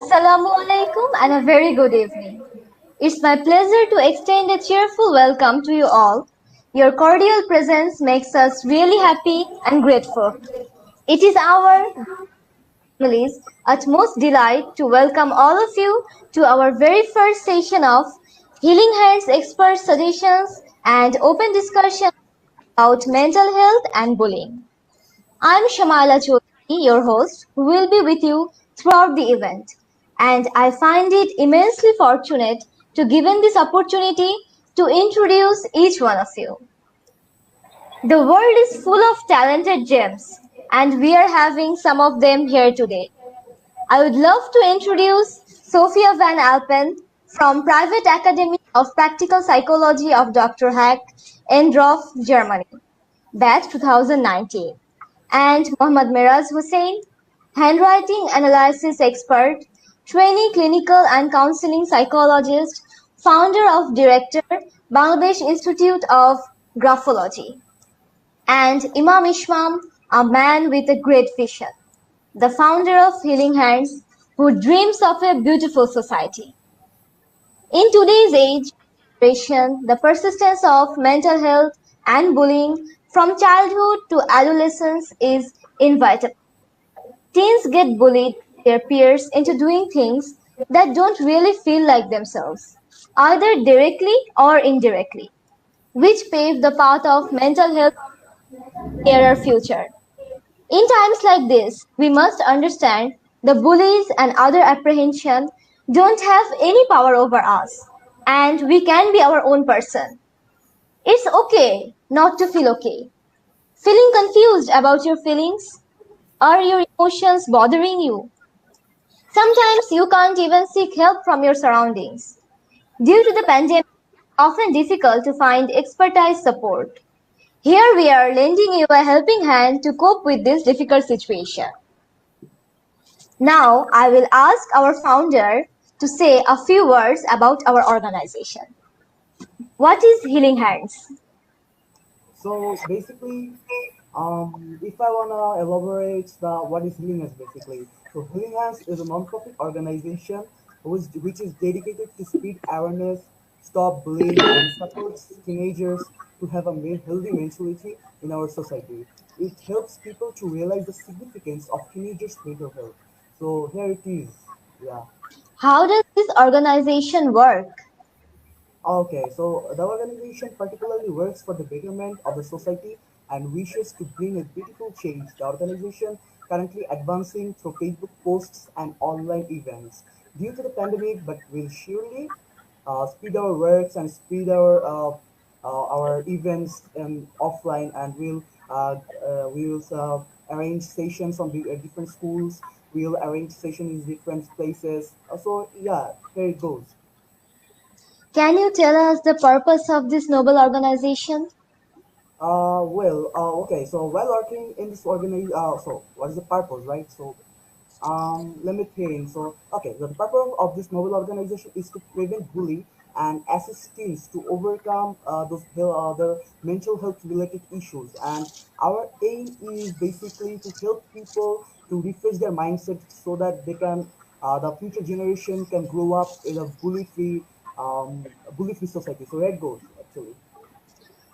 Assalamu alaikum and a very good evening. It's my pleasure to extend a cheerful welcome to you all. Your cordial presence makes us really happy and grateful. It is our family's utmost delight to welcome all of you to our very first session of Healing Hands Expert Suggestions and Open Discussion about mental health and bullying. I'm Shamala Chaudhary, your host, who will be with you throughout the event. And I find it immensely fortunate to given this opportunity to introduce each one of you. The world is full of talented gems, and we are having some of them here today. I would love to introduce Sophia Van Alpen from Private Academy of Practical Psychology of Dr. Hack, Endorf, Germany, batch 2019, and Mohammad Miraz Hussain, handwriting analysis expert, trainee clinical and counseling psychologist, founder of Director, Bangladesh Institute of Graphology, and Imam Ishmam, a man with a great vision, the founder of Healing Hands, who dreams of a beautiful society. In today's age generation, the persistence of mental health and bullying from childhood to adolescence is inevitable. Teens get bullied by their peers into doing things that don't really feel like themselves, either directly or indirectly, which pave the path of mental health nearer future. In times like this, we must understand the bullies and other apprehension don't have any power over us, and we can be our own person. It's okay not to feel okay. Feeling confused about your feelings? Are your emotions bothering you? Sometimes you can't even seek help from your surroundings. Due to the pandemic, it's often difficult to find expertise support. Here we are lending you a helping hand to cope with this difficult situation. Now I will ask our founder to say a few words about our organization. What is Healing Hands? So basically, if I wanna elaborate the what is Healing Hands basically, so Healing Hands is a non-profit organization which is dedicated to spread awareness, stop bullying, and supports teenagers to have a healthy mentality in our society. It helps people to realize the significance of teenagers' mental health. So here it is. Yeah. How does this organization work? Okay, so the organization particularly works for the betterment of the society and wishes to bring a beautiful change. The organization currently advancing through Facebook posts and online events due to the pandemic, but will surely speed our works and speed our events offline, and we'll arrange sessions on the different schools. We'll arrange sessions in different places. So yeah, here it goes. Can you tell us the purpose of this noble organization? Okay. So while working in this so what is the purpose, right? So, let me think. So, okay, so the purpose of this novel organization is to prevent bullying and assist teens to overcome the mental health related issues. And our aim is basically to help people to refresh their mindset so that the future generation can grow up in a bully free society. So that goes actually.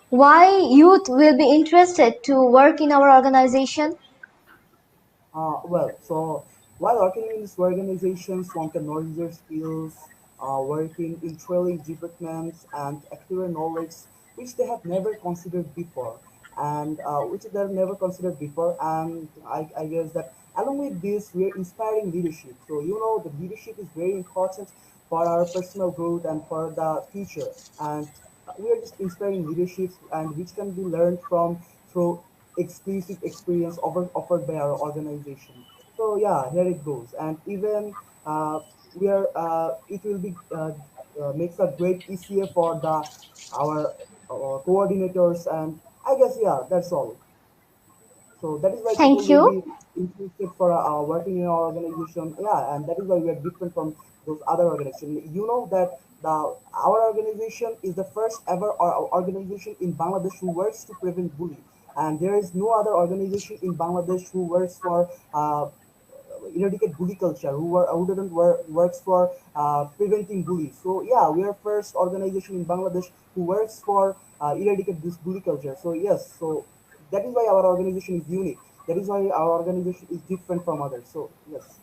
Why youth will be interested to work in our organization? So while working in these organizations, one can knowledge their skills, working in training departments and acquire knowledge which they have never considered before, and which they have never considered before. And I guess that along with this, we are inspiring leadership. So you know, the leadership is very important for our personal growth and for the future. And we are just inspiring leaderships, and which can be learned from through exclusive experience offered by our organization. So yeah, here it goes. And even we are it will be makes a great easier for the our coordinators, and I guess yeah, that's all. So that is why people Thank will you. be interested for working in our organization. Yeah, and that is why we are different from those other organizations. You know that our organization is the first ever organization in Bangladesh who works to prevent bullying, and there is no other organization in Bangladesh who works for eradicate bully culture, who didn't works for preventing bullies. So yeah, we are first organization in Bangladesh who works for eradicate this bully culture. So yes, so that is why our organization is unique. That is why our organization is different from others. So yes,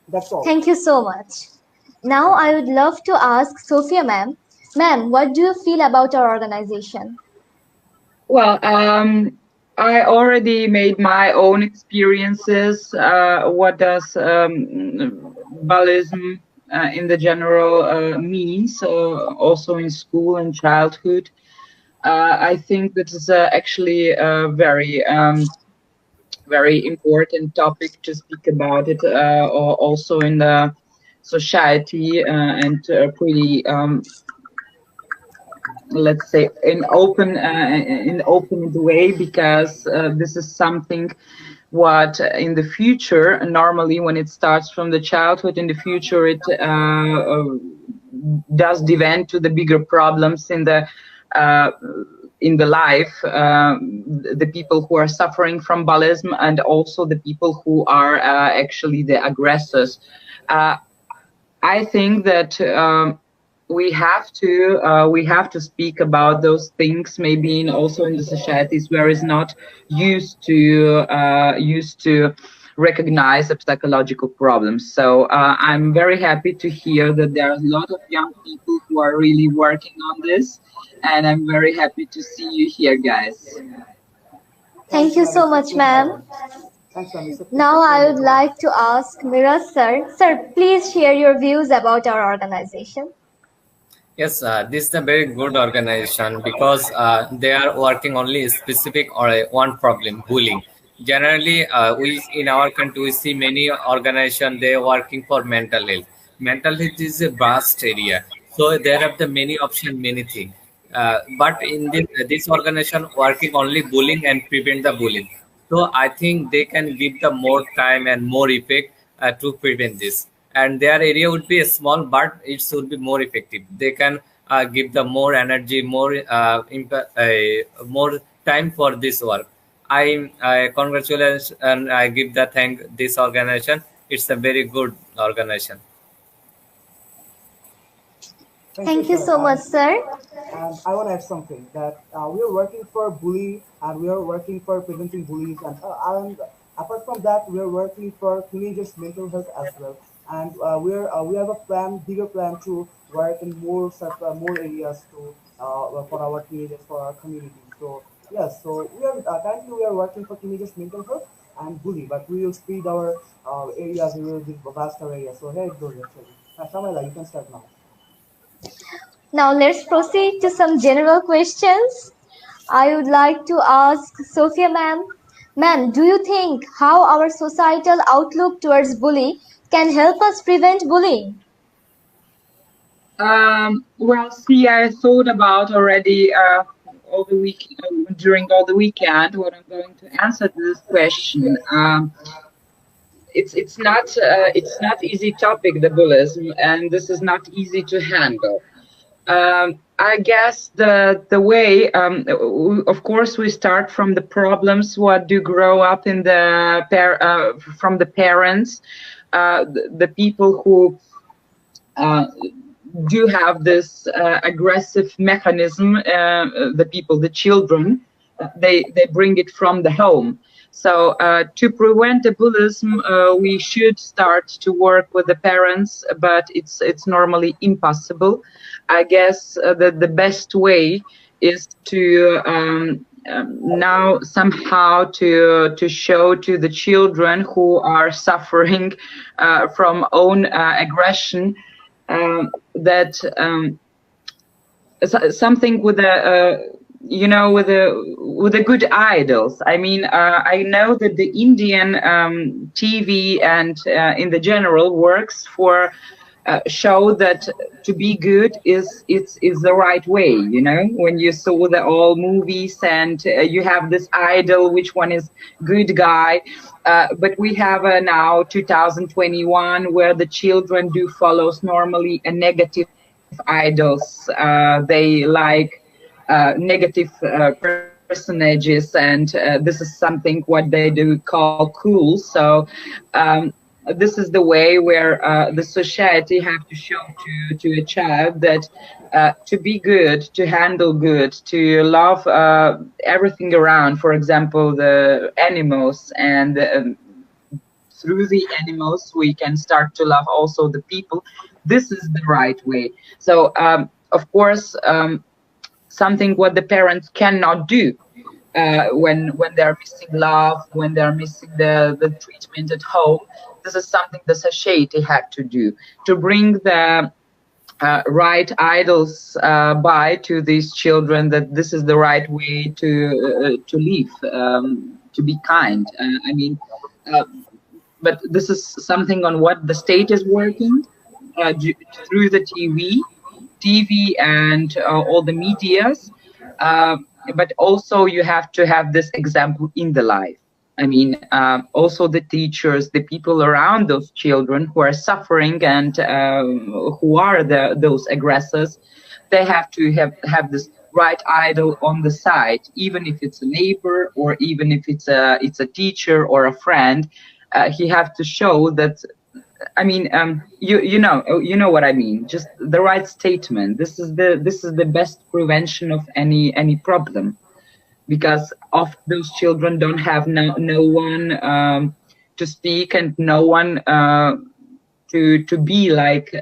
that's all. Thank you so much. Now Thank you. I would love to ask Sophia ma'am. Ma'am, what do you feel about our organization? Well, I already made my own experiences. What does ballism in the general means, also in school and childhood. I think this is actually a very important topic to speak about it, also in the society, and pretty, let's say, in open way, because this is something what in the future, normally when it starts from the childhood, in the future it does devent to the bigger problems uh, in the life, the people who are suffering from ballism, and also the people who are actually the aggressors. uh, I think that we have to speak about those things, maybe also in the societies where it's not used to recognize the psychological problems. So I'm very happy to hear that there are a lot of young people who are really working on this, and I'm very happy to see you here, guys. Thank Thanks, you ma'am. so It's a much, pleasure. ma'am. Thanks, ma'am. It's a Now I would pleasure. like to ask Miraz sir. Sir, please share your views about our organization. Yes, this is a very good organization because they are working only specific or one problem, bullying. Generally, we in our country we see many organization they are working for mental health. Mental health is a vast area, so there are the many option, many things. But in this organization working only bullying and prevent the bullying. So I think they can give the more time and more effect to prevent this. And their area would be small, but it should be more effective. They can give the more energy, more time for this work. I congratulate and I give the thank this organization. It's a very good organization. Thank you, Thank you sir. so much, sir. And I want to add something that we are working for bully and we are working for preventing bullies, and apart from that, we are working for teenagers' mental health as well. And we have a plan, bigger plan to work in more areas to for our teenagers, for our community. So yes, so we are currently we are working for teenagers' mental health and bully, but we will speed our areas. We will give vaster areas. So here it goes actually. Shamila, you can start now. Now let's proceed to some general questions. I would like to ask Sophia ma'am. Ma'am, do you think how our societal outlook towards bullying can help us prevent bullying? Well, see, I thought about already all the week during all the weekend what I'm going to answer this question. It's not easy topic, the bullism, and this is not easy to handle. I guess the way, of course, we start from the problems what do grow up in from the parents, the people who uh, do have this aggressive mechanism, the children, they bring it from the home. So to prevent the bullying, we should start to work with the parents, but it's normally impossible. I guess that the best way is to now somehow to show to the children who are suffering from own aggression, that something with with the good idols. I mean, I know that the Indian TV and in the general works for show that to be good is the right way. You know, when you saw the all movies and you have this idol, which one is good guy. But we have now 2021 where the children do follows normally a negative idols. They like negative persons personages, and this is something what they do call cool. So um, this is the way where the society have to show to a child that to be good, to handle good, to love everything around. For example, the animals, and through the animals we can start to love also the people. This is the right way. So of course, something what the parents cannot do when they're missing love, when they're missing the treatment at home. This is something the society had to do, to bring the right idols by to these children, that this is the right way to live, to be kind. I mean, uh, but this is something on what the state is working through the TV and all the medias. Uh, but also you have to have this example in the life. I mean, also the teachers, the people around those children who are suffering and who are those aggressors, they have to have this right idol on the side, even if it's a neighbor or even if it's a teacher or a friend. He have to show that. I mean, you know what I mean. Just the right statement. This is the best prevention of any problem, because often those children don't have no one to speak, and no one to be like.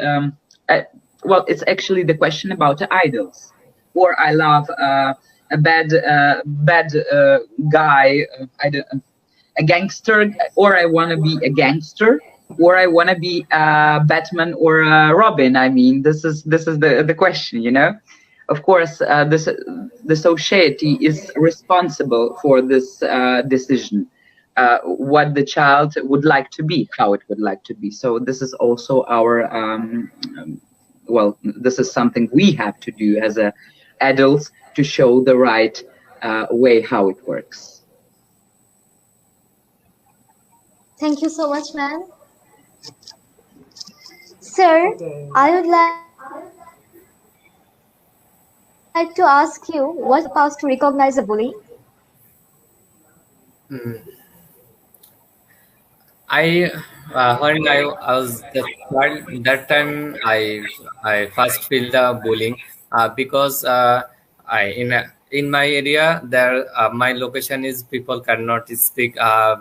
Well, it's actually the question about the idols. Or I love a bad guy. I don't, a gangster, or I want to be a gangster, or I want to be Batman or Robin. I mean, this is the question, you know. Of course, the society is responsible for this decision, what the child would like to be, how it would like to be. So this is also our well, this is something we have to do as adults, to show the right way how it works. Thank you so much, ma'am. Sir, Okay. I would like to ask you, what is your past to recognize a bully? I when I was the child, that time I first feel the bullying because I in my area there my location is people cannot speak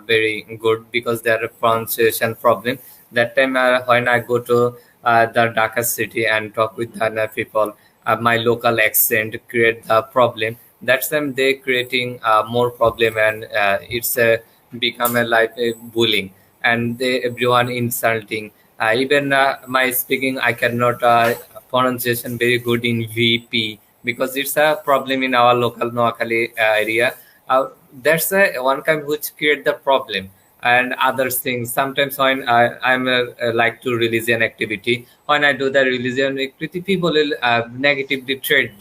very good because there are pronunciation problem. That time when I go to the Dhaka city and talk with the other people, my local accent create the problem. That's time they creating more problem, and it's become a like a bullying, and they everyone insulting. Even my speaking, I cannot pronunciation very good in VP because it's a problem in our local Noakhali area. That's one kind which create the problem. And other things, sometimes when I'm like to religion activity, when I do the religion activity, people will negatively treat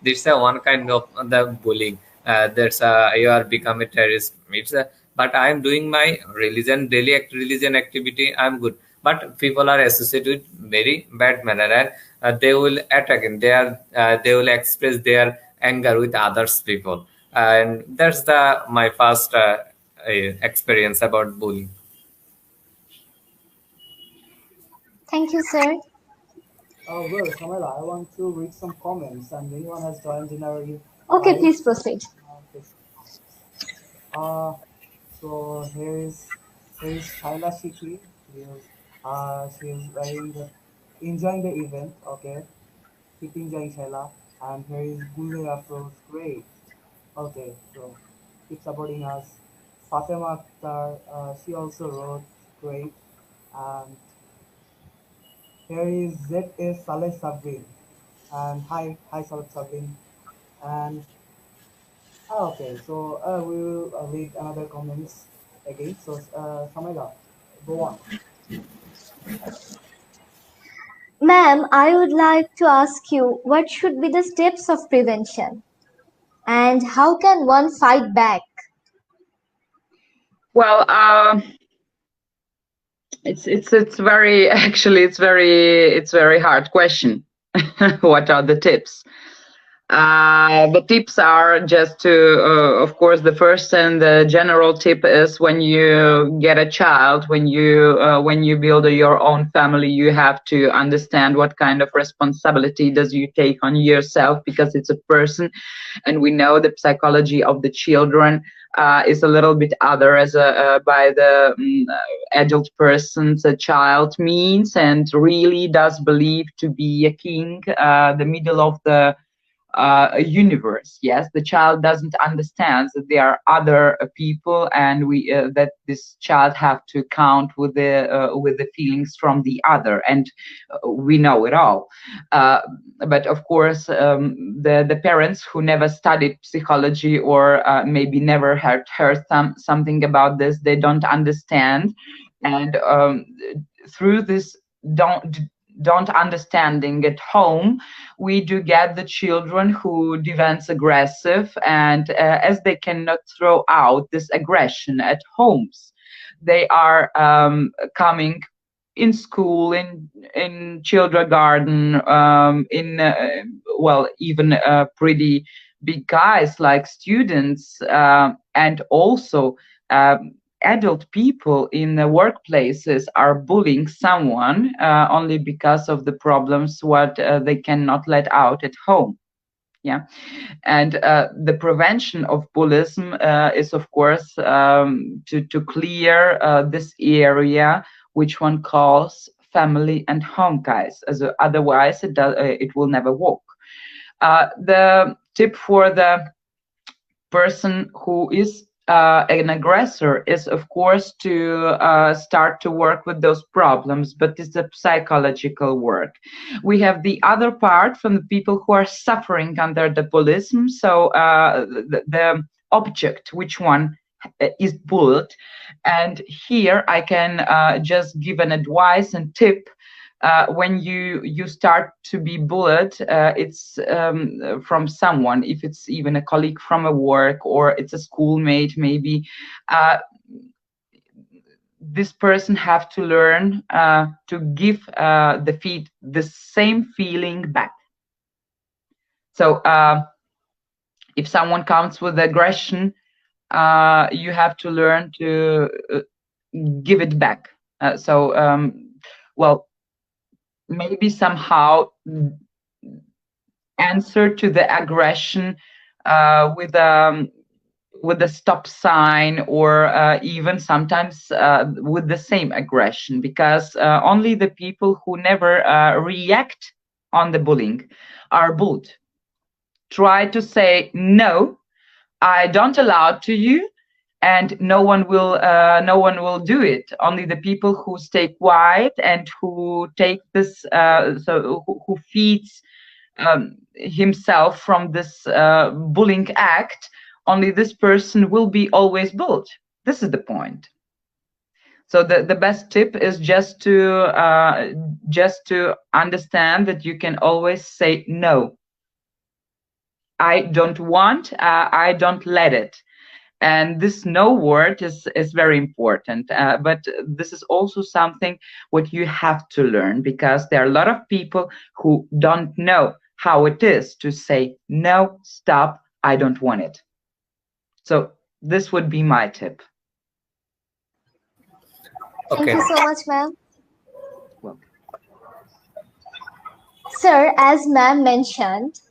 this one kind of the bullying. That's you are become a terrorist. It's a, but I am doing my religion daily religion activity. I'm good, but people are associated with very bad manner, and they will attack, and they will express their anger with others people, and that's the my first experience about bullying. Thank you, sir. Well, Samela, I want to read some comments, and anyone has joined in our Okay, live. please proceed. Uh, so here is Shaila Shiki. She is writing that enjoying the event. Okay, keep enjoying, Shaila. And here is Gule Afros. Great. Okay, so keep supporting us. Fatima Akhtar, she also wrote great. And here is ZS Saleh Sabrin. And hi Saleh Sabrin. And okay, so we will read another comments again. So Samela, go on. Ma'am, I would like to ask you, what should be the steps of prevention and how can one fight back? Well, it's very actually it's very hard question. What are the tips? The tips are just to, of course, the first and the general tip is when you get a child, when you build your own family, you have to understand what kind of responsibility does you take on yourself, because it's a person, and we know the psychology of the children is a little bit other as a by the adult persons a child means, and really does believe to be a king, the middle of the a universe. Yes, the child doesn't understand that there are other people, and we that this child have to count with the feelings from the other, and we know it all. Uh, but of course, the parents who never studied psychology, or maybe never had heard something about this, they don't understand, and through this don't don't understanding at home, we do get the children who develops aggressive, and as they cannot throw out this aggression at homes, they are coming in school, in kindergarten, in well, even pretty big guys like students, and also adult people in the workplaces are bullying someone only because of the problems what they cannot let out at home. Yeah, and the prevention of bullying is, of course, to clear this area, which one calls family and home, guys, as otherwise it will never work. The tip for the person who is an aggressor is, of course, to start to work with those problems, but it's a psychological work. We have the other part from the people who are suffering under the bullyism. So the object, which one is bullied, and here I can just give an advice and tip. When you start to be bullied, it's from someone, if it's even a colleague from a work, or it's a schoolmate maybe, uh, this person have to learn to give the same feeling back. So if someone comes with aggression, you have to learn to give it back. Well, maybe somehow answer to the aggression with a stop sign, or even sometimes with the same aggression, because only the people who never react on the bullying are bullied. Try to say no, I don't allow it to you, and no one will do it. Only the people who stay quiet and who take this who feeds himself from this bullying act, only this person will be always bullied. This is the point. So the best tip is just to understand that you can always say no. I don't want, I don't let it. And this no word is very important, but this is also something what you have to learn, because there are a lot of people who don't know how it is to say no, stop, I don't want it. So this would be my tip. Thank Okay. you so much, ma'am. Welcome. Sir, as ma'am mentioned,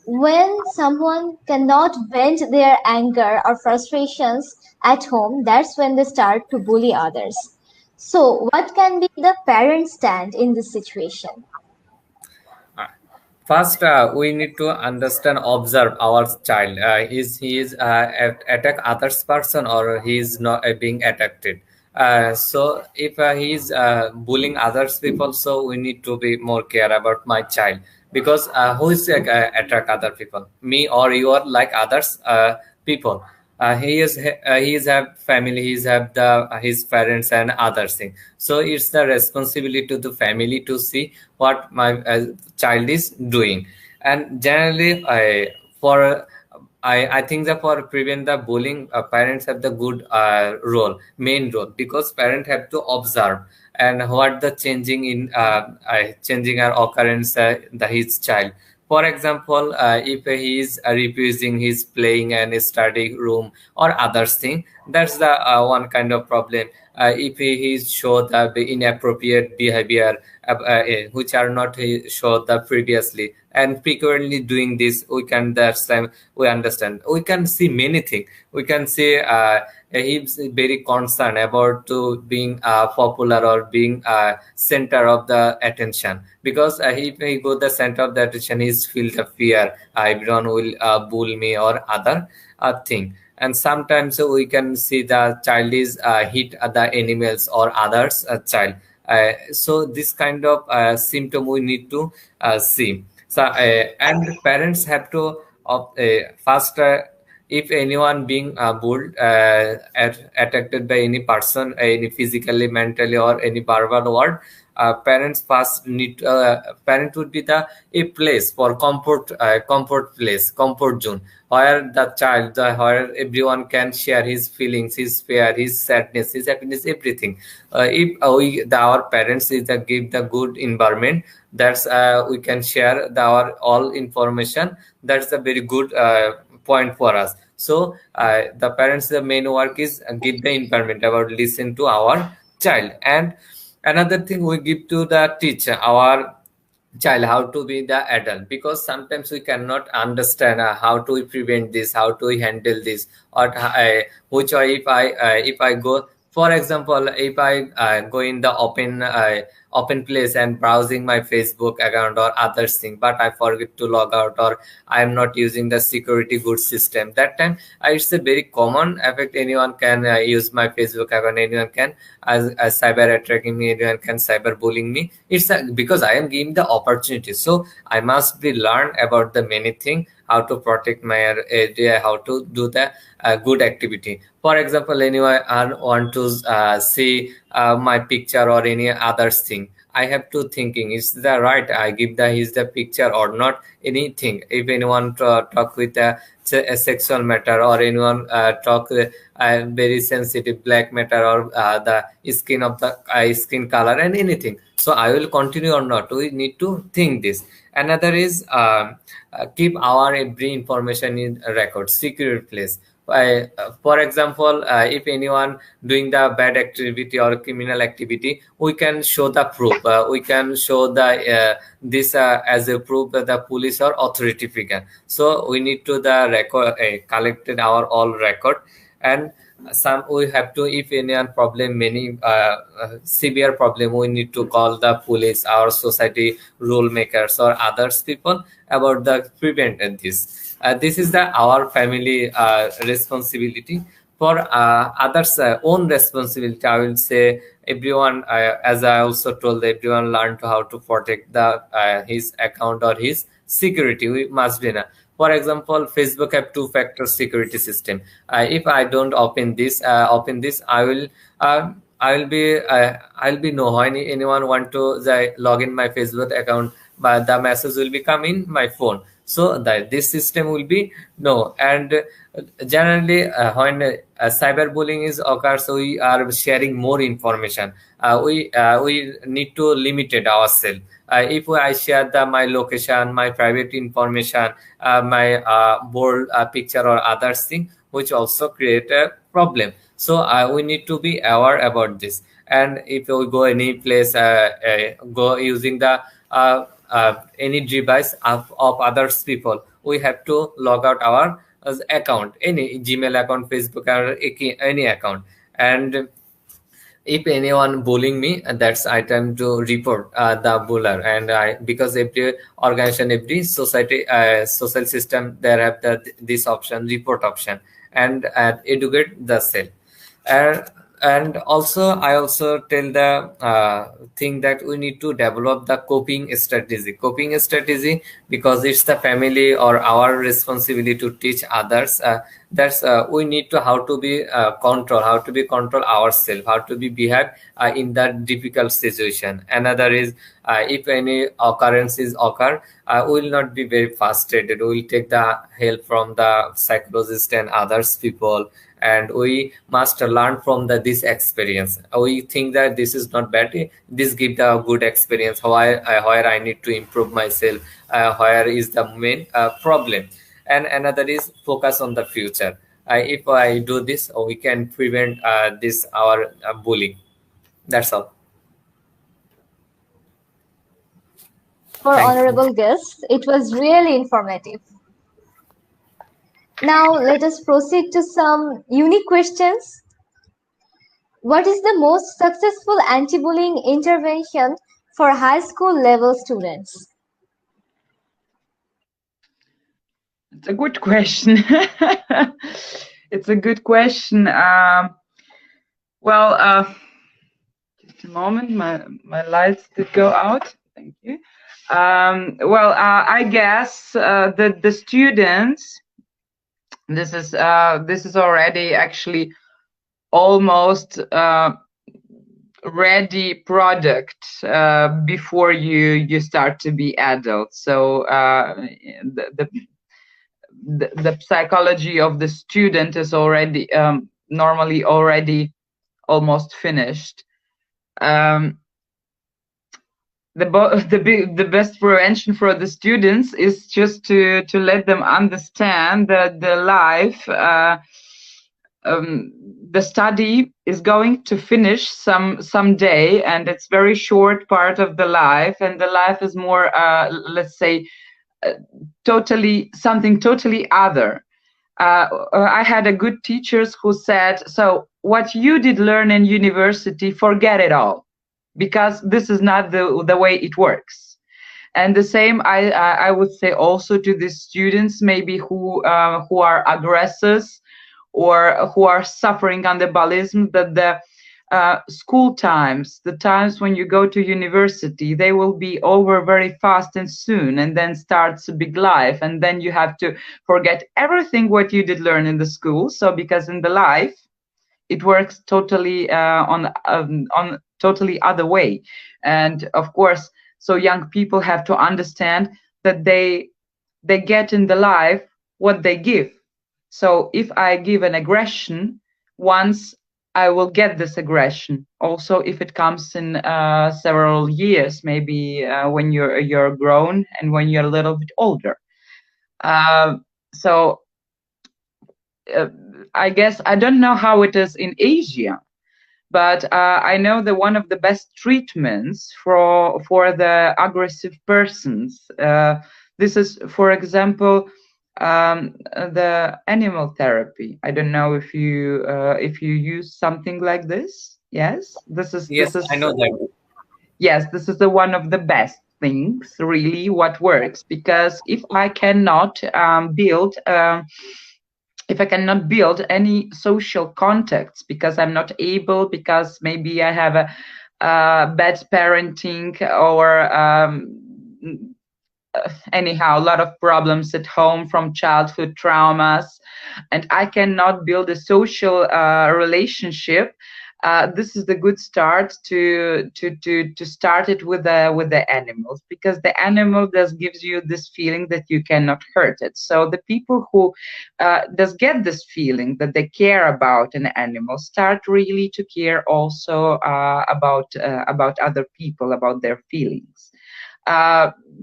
when someone cannot vent their anger or frustrations at home, that's when they start to bully others. So, what can be the parent stand in this situation? First, we need to understand, observe our child. Is he is attack others person, or he is not being attacked? So if he is bullying others people, so we need to be more care about my child, because who is attack other people, me or you, are like others people. He is have family, he is have the his parents and other thing. So it's the responsibility to the family to see what my child is doing. And generally, I think that for prevent the bullying, parents have the good main role, because parents have to observe and what the changing in changing our occurrence the his child, For example, if he is refusing his playing and study room or others thing, that's the one kind of problem. If he is show the inappropriate behavior which are not showed the previously and frequently doing this, we can that's time we understand we can see many things. We can see he's very concerned about to being popular or being center of the attention, because if he go the center of the attention, he's feel the fear, everyone will bully me or other thing. And sometimes we can see the child is hit the animals or others child. So this kind of symptom we need to see. So and parents have to first if anyone being bullied, attacked by any person, any physically, mentally, or any verbal word, parents first need parent would be the a place for comfort place, comfort zone, where the child, where everyone can share his feelings, his fear, his sadness, his happiness, everything. If our parents is give the good environment, that's we can share our all information. That's a very good point for us. So the parents, the main work is give the environment about listen to our child. And another thing, we give to the teacher our child how to be the adult, because sometimes we cannot understand how to prevent this, how to handle this, or which way if I go, for example, if I go in the open place and browsing my Facebook account or others thing, but I forget to log out, or I am not using the security good system, that time it's a very common effect. Anyone can use my Facebook account, anyone can as cyber attacking me, anyone can cyber bullying me. It's because I am giving the opportunity, so I must be learn about the many thing, how to protect my area, how to do the good activity. For example, anyone want to see my picture or any others thing, I have to thinking, is the right I give the his the picture or not, anything. If anyone talk with a sexual matter, or anyone talk very sensitive black matter, or the skin of the skin color and anything, so I will continue or not, we need to think this. Another is keep our every information in a record, secure place. For example, if anyone doing the bad activity or criminal activity, we can show the proof, we can show the this as a proof that the police or authority figure. So we need to the record collected our all record. And some we have to, if any problem, many severe problem, we need to call the police, our society rule makers or others people about the prevented this. This is the our family responsibility. For others own responsibility, I will say everyone, as I also told, everyone learn to how to protect the his account or his security. We must be for example, Facebook have two-factor security system. If I don't open this, I'll be know when anyone want to log in my Facebook account, but the message will be come in my phone. So that this system will be no. And generally when cyberbullying is occurs, so we are sharing more information. We need to limit it ourselves. If I share my location, my private information, my bold picture or others thing, which also create a problem. So we need to be aware about this. And if we go any place, go using the any device of others people, we have to log out our account, any Gmail account, Facebook or any account. And if anyone bullying me, that's I time to report the buller. And I, because every organization, every society social system, there have this option, report option, and educate the self. and and also I also tell the thing that we need to develop the coping strategy, because it's the family or our responsibility to teach others. That's we need to how to be how to be control ourselves, how to be behave in that difficult situation. Another is if any occurrences occur, we will not be very frustrated, we will take the help from the psychologist and others people. and we must learn from this experience. We think that this is not bad, this gives a good experience where I need to improve myself, where is the main problem. And another is focus on the future. If I do this, we can prevent this our bullying. That's all. For Thank you. honorable guests, it was really informative. Now let us proceed to some unique questions. What is the most successful anti-bullying intervention for high school level students? It's a good question. It's a good question. Just a moment, my lights did go out. Thank you. I guess the students. This is already actually almost ready product before you start to be adult. So the psychology of the student is already normally already almost finished. The best prevention for the students is just to let them understand that the life the study is going to finish someday, and it's very short part of the life, and the life is more let's say something totally other. I had a good teachers who said, so what you did learn in university, forget it all, because this is not the way it works. And the same I would say also to the students maybe who are aggressors or who are suffering under bullying, that the school times, the times when you go to university, they will be over very fast and soon, and then starts a big life, and then you have to forget everything what you did learn in the school. So because in the life it works totally on totally other way. And of course, so young people have to understand that they get in the life what they give. So if I give an aggression once, I will get this aggression. Also, if it comes in several years, maybe when you're grown and when you're a little bit older. So I guess I don't know how it is in Asia, but I know that one of the best treatments for the aggressive persons, this is, for example, the animal therapy. I don't know if you use something like this. Yes, this is I know that. Yes, this is one of the best things really what works, because if I cannot build any social contacts, because I'm not able, because maybe I have a bad parenting, or anyhow, a lot of problems at home from childhood traumas, and I cannot build a social relationship. This is the good start to start it with the animals, because the animal does gives you this feeling that you cannot hurt it. So the people who does get this feeling that they care about an animal start really to care also about other people, about their feelings.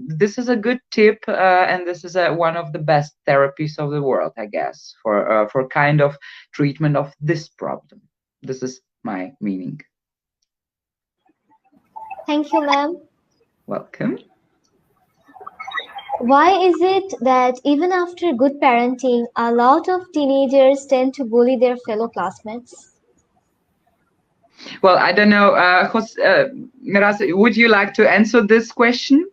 This is a good tip, and this is one of the best therapies of the world, I guess, for kind of treatment of this problem. This is my meaning. Thank you, ma'am. Welcome. Why is it that even after good parenting, a lot of teenagers tend to bully their fellow classmates? Well, I don't know, Miras, would you like to answer this question?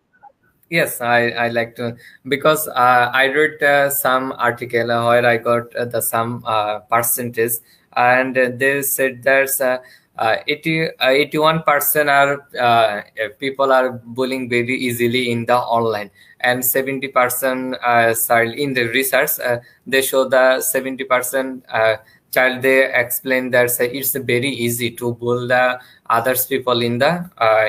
Yes, I like to, because I read some article where I got some percentage, and they said there's 81% are people are bullying very easily in the online, and 70% child in the research they show the 70% child, they explain that it's very easy to bully the others people in the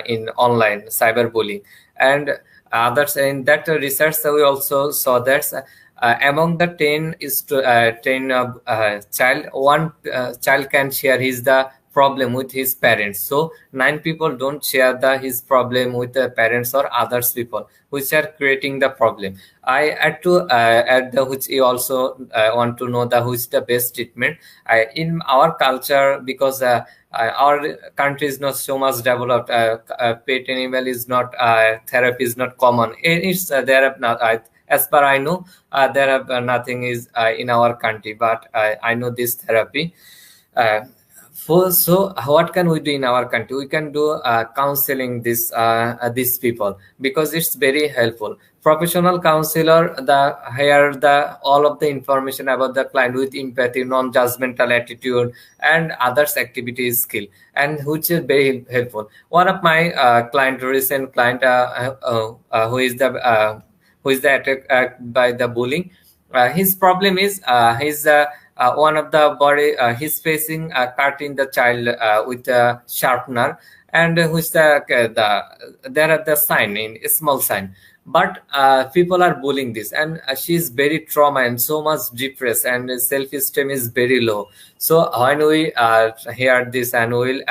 in online cyberbullying. And others in that research we also saw that Among the 10 child, one child can share his the problem with his parents. So 9 people don't share his problem with the parents or others people, which are creating the problem. I had to add the which you also want to know the which the best treatment in our culture, because our country is not so much developed. Pet animal is not therapy is not common. It's there are not. As per I know, there are nothing is in our country, but I know this therapy. Uh, so what can we do in our country? We can do counseling these people, because it's very helpful. Professional counselor the hire the all of the information about the client with empathy, non-judgmental attitude, and others activities skill, and which is very helpful. One of my recent client who is the attack by the bullying. His problem is his one of the body he's facing cutting the child with a sharpener, and which there are the sign in a small sign, but people are bullying this, and she's very trauma and so much depressed, and self-esteem is very low. So when we hear this, and we'll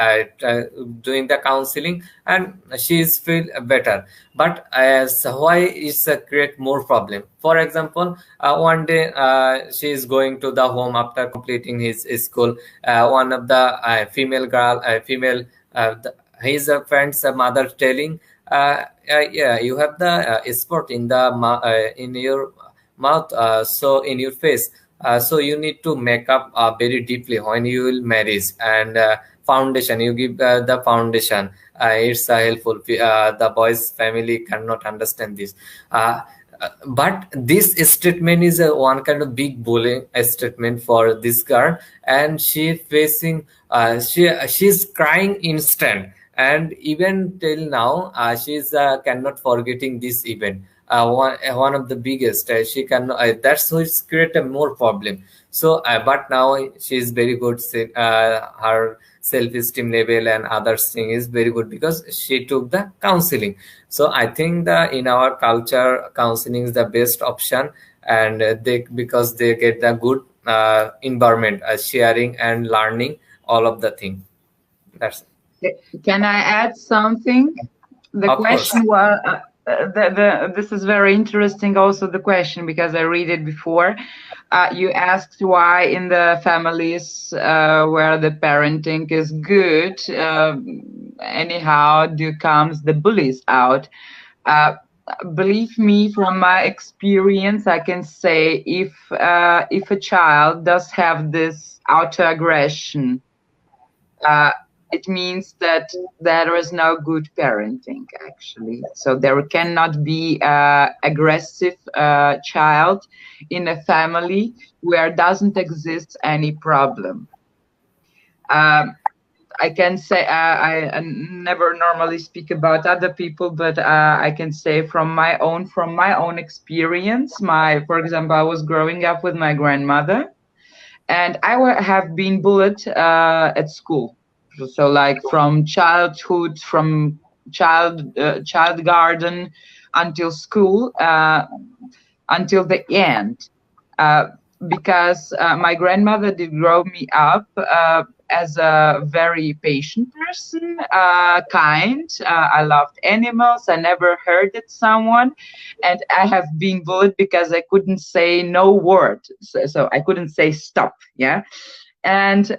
doing the counseling, and she's feel better. But as why is create more problem? For example, one day she is going to the home after completing his school. One of the female his friend's mother telling, yeah, you have the spot in the in your mouth, so in your face, so you need to make up very deeply when you will marry, and foundation you give the foundation. It's helpful. The boy's family cannot understand this. But this statement is one kind of big bullying statement for this girl, and she facing she's crying instant, and even till now she's cannot forgetting this event. One of the biggest she can that's what's create a more problem. So but now she is very good. Her self-esteem level and other thing is very good because she took the counseling. So I think that in our culture counseling is the best option, and they because they get the good environment, sharing and learning all of the thing. That's Can I add something? The Of course. question was, this is very interesting also, the question, because I read it before. You asked why in the families where the parenting is good, anyhow, comes the bullies out. Believe me, from my experience, I can say if a child does have this autoaggression, it means that there is no good parenting, actually. So there cannot be an aggressive child in a family where doesn't exist any problem. I can say I never normally speak about other people, but I can say from my own experience. For example, I was growing up with my grandmother, and I have been bullied at school. So like from childhood, from child garden until school, until the end, because my grandmother did grow me up as a very patient person, kind. I loved animals. I never hurted someone, and I have been bullied because I couldn't say no word. So I couldn't say stop. Yeah, and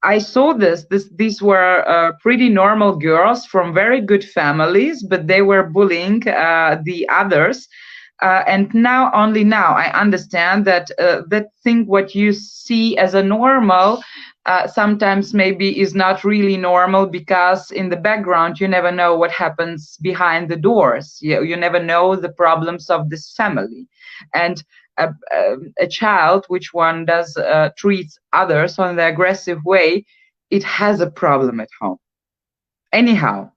I saw these were pretty normal girls from very good families, but they were bullying the others. And only now, I understand that that thing what you see as a normal sometimes maybe is not really normal, because in the background you never know what happens behind the doors. You never know the problems of this family. And a child which one does treats others on the aggressive way, it has a problem at home. Anyhow,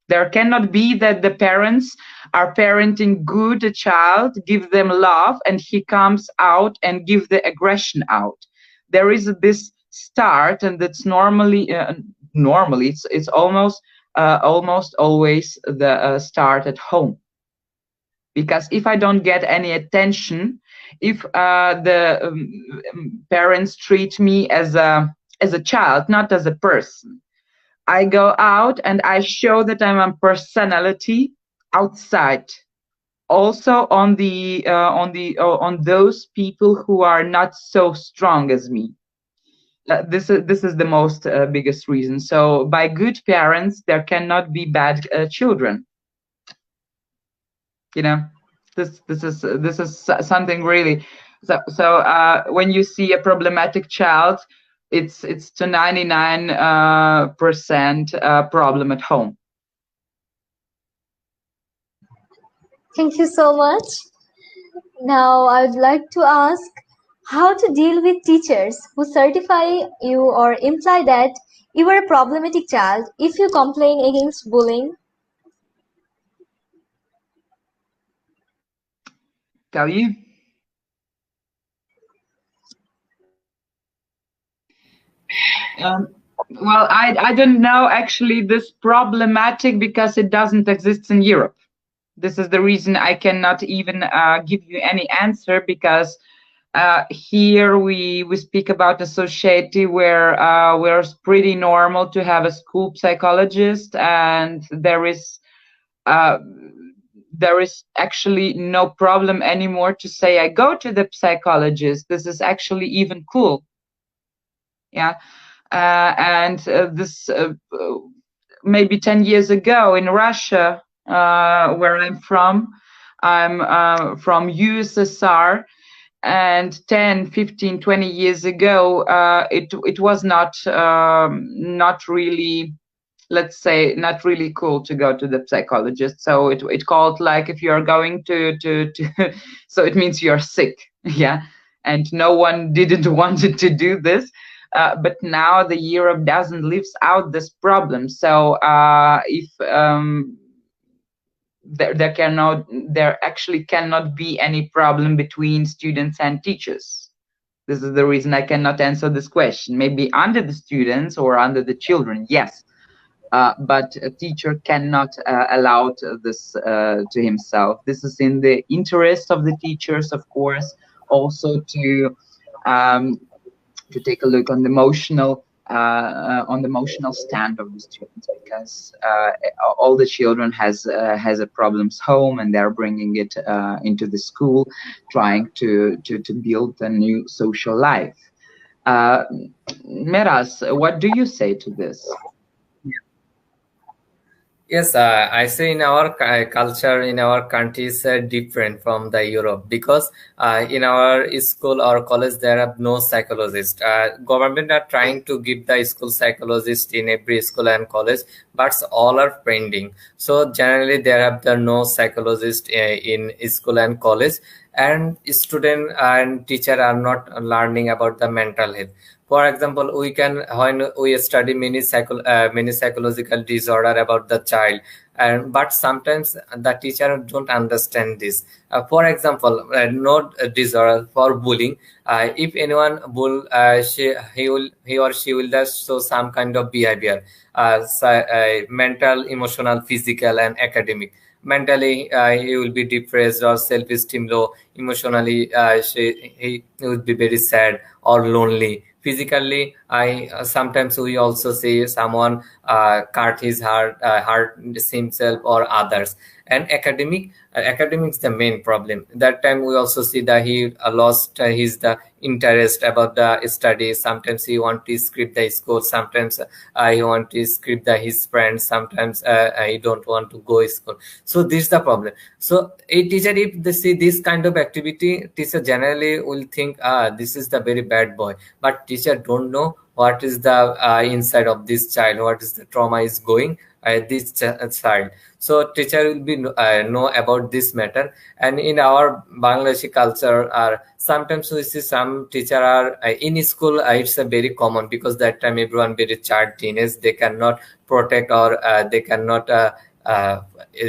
there cannot be that the parents are parenting good a child, give them love, and he comes out and give the aggression out. There is this start, and that's normally it's almost always the start at home. because if I don't get any attention, if the parents treat me as a child, not as a person, I go out and I show that I'm a personality outside, also on those people who are not so strong as me. This is the most biggest reason. So by good parents, there cannot be bad children. You know, this is something really. So when you see a problematic child, it's to 99% problem at home. Thank you so much. Now, I would like to ask how to deal with teachers who certify you or imply that you are a problematic child if you complain against bullying. Tell you. Well, I don't know actually this problematic because it doesn't exist in Europe. This is the reason I cannot even give you any answer, because here we speak about a society where it's pretty normal to have a school psychologist, and there is actually no problem anymore to say I go to the psychologist. This is actually even cool. Yeah. And this maybe 10 years ago in Russia, where I'm from USSR, and 10, 15, 20 years ago, it was not really, let's say, not really cool to go to the psychologist. So it called like, if you are going to so it means you're sick. Yeah. And no one didn't wanted to do this. But now the Europe doesn't lives out this problem. So if there actually cannot be any problem between students and teachers. This is the reason I cannot answer this question. Maybe under the students or under the children, yes. But a teacher cannot allow this to himself. This is in the interest of the teachers, of course, also to take a look on the emotional stand of the students, because all the children has a problems home, and they're bringing it into the school, trying to build a new social life. Meras, what do you say to this? Yes, I say in our culture, in our country is different from the Europe, because in our school or college there are no psychologist. Government are trying to give the school psychologist in every school and college, but all are pending. So generally there have the no psychologist in school and college, and student and teacher are not learning about the mental health. For example, we can, when we study many psychological disorder about the child, and but sometimes the teacher don't understand this. For example, no disorder for bullying. If anyone bull, he or she will just show some kind of behavior, mental, emotional, physical, and academic. Mentally, he will be depressed or self-esteem low. Emotionally, he will be very sad or lonely. Physically, sometimes we also see someone cut his heart, hurt himself or others. And academics the main problem. That time we also see that he lost his the interest about the study. Sometimes he want to skip the school. Sometimes he want to skip his friends. Sometimes he don't want to go to school. So this is the problem. So a teacher, if they see this kind of activity, teacher generally will think, this is the very bad boy. But teacher don't know what is the inside of this child, what is the trauma is going this child. So teacher will be know about this matter. And in our Bangladeshi culture, sometimes we see some teacher are in school. It's a very common, because that time everyone very child teenage, they cannot protect or they cannot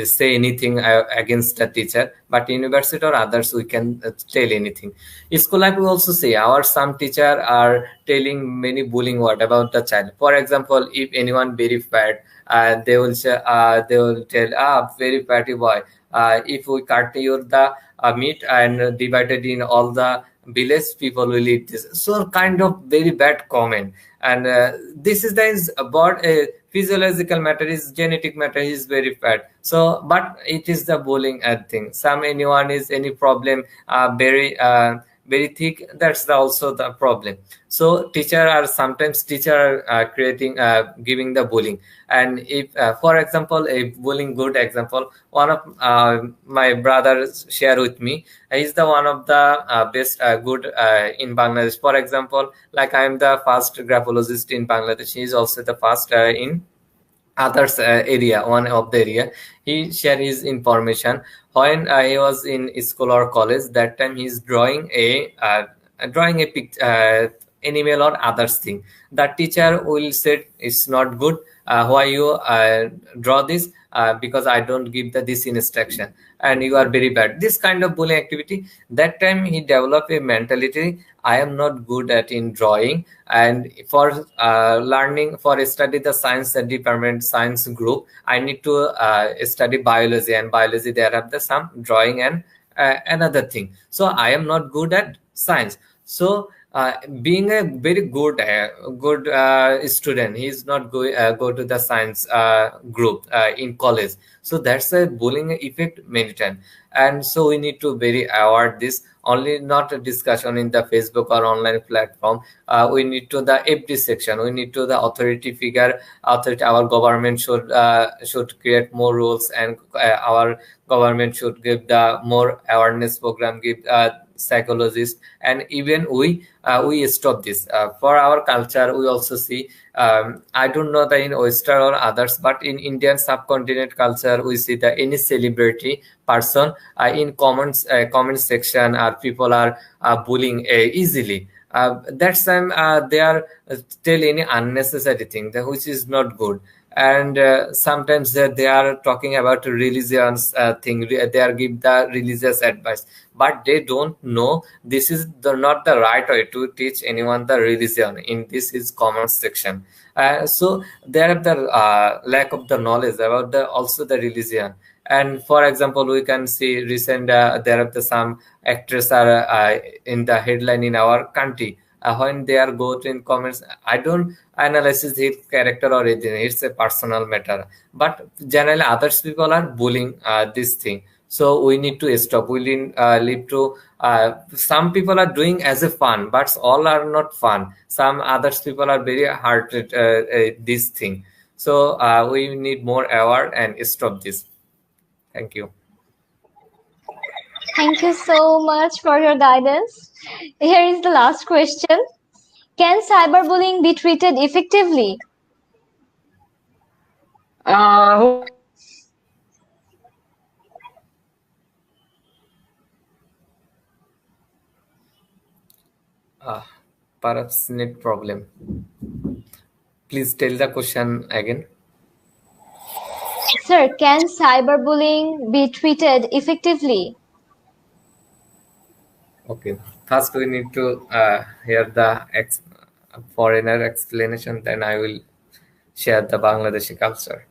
say anything against the teacher. But university or others, we can tell anything. School life, we also see our some teacher are telling many bullying word about the child. For example, if anyone very fat, they will tell, very fatty boy. If we cut your the meat and divided in all the village, people will eat this. So kind of very bad comment. And this is about a physiological matter, is genetic matter, is very fat. So but it is the bullying thing. Some anyone is any problem, very thick, that's also the problem. So teacher are creating giving the bullying. And if for example, a bullying good example, one of my brothers share with me, he's the one of the best good in Bangladesh. For example, like I am the first graphologist in Bangladesh, he is also the first in others area, one of the area. He share his information when he was in school or college. That time he's drawing a animal or others thing. The teacher will say it's not good. Why you draw this? Because I don't give this instruction, and you are very bad. This kind of bullying activity. That time he developed a mentality, I am not good at in drawing. And for learning, for study the science department, science group, I need to study biology, and biology there have the some drawing and another thing. So I am not good at science. So being a very good student, he is not go to the science group in college. So that's a bullying effect many times. And so we need to very aware this, only not a discussion in the Facebook or online platform. We need to the every section, we need to the authority figure, authority. Our government should create more rules, and our government should give the more awareness program, give psychologists. And even we stop this. For our culture, we also see, I don't know that in Oyster or others, but in Indian subcontinent culture, we see that any celebrity person in comment section, people are bullying easily. That's time they are tell any unnecessary thing which is not good. And sometimes they are talking about religions thing, they are give the religious advice, but they don't know this is not the right way to teach anyone the religion. In this is comment section. So there are the lack of the knowledge about the also the religion. And for example, we can see recent there are the some actors are in the headline in our country. When they are go to in comments, I don't analyze his character or anything, it's a personal matter, but generally others people are bullying this thing. So we need to stop. We need to some people are doing as a fun, but all are not fun. Some others people are very hard at this thing. So we need more aware and stop this. Thank you. Thank you so much for your guidance. Here is the last question. Can cyberbullying be treated effectively? Perhaps net problem. Please tell the question again. Sir, can cyberbullying be treated effectively? Okay. First, we need to hear the foreigner explanation. Then I will share the Bangladeshi culture.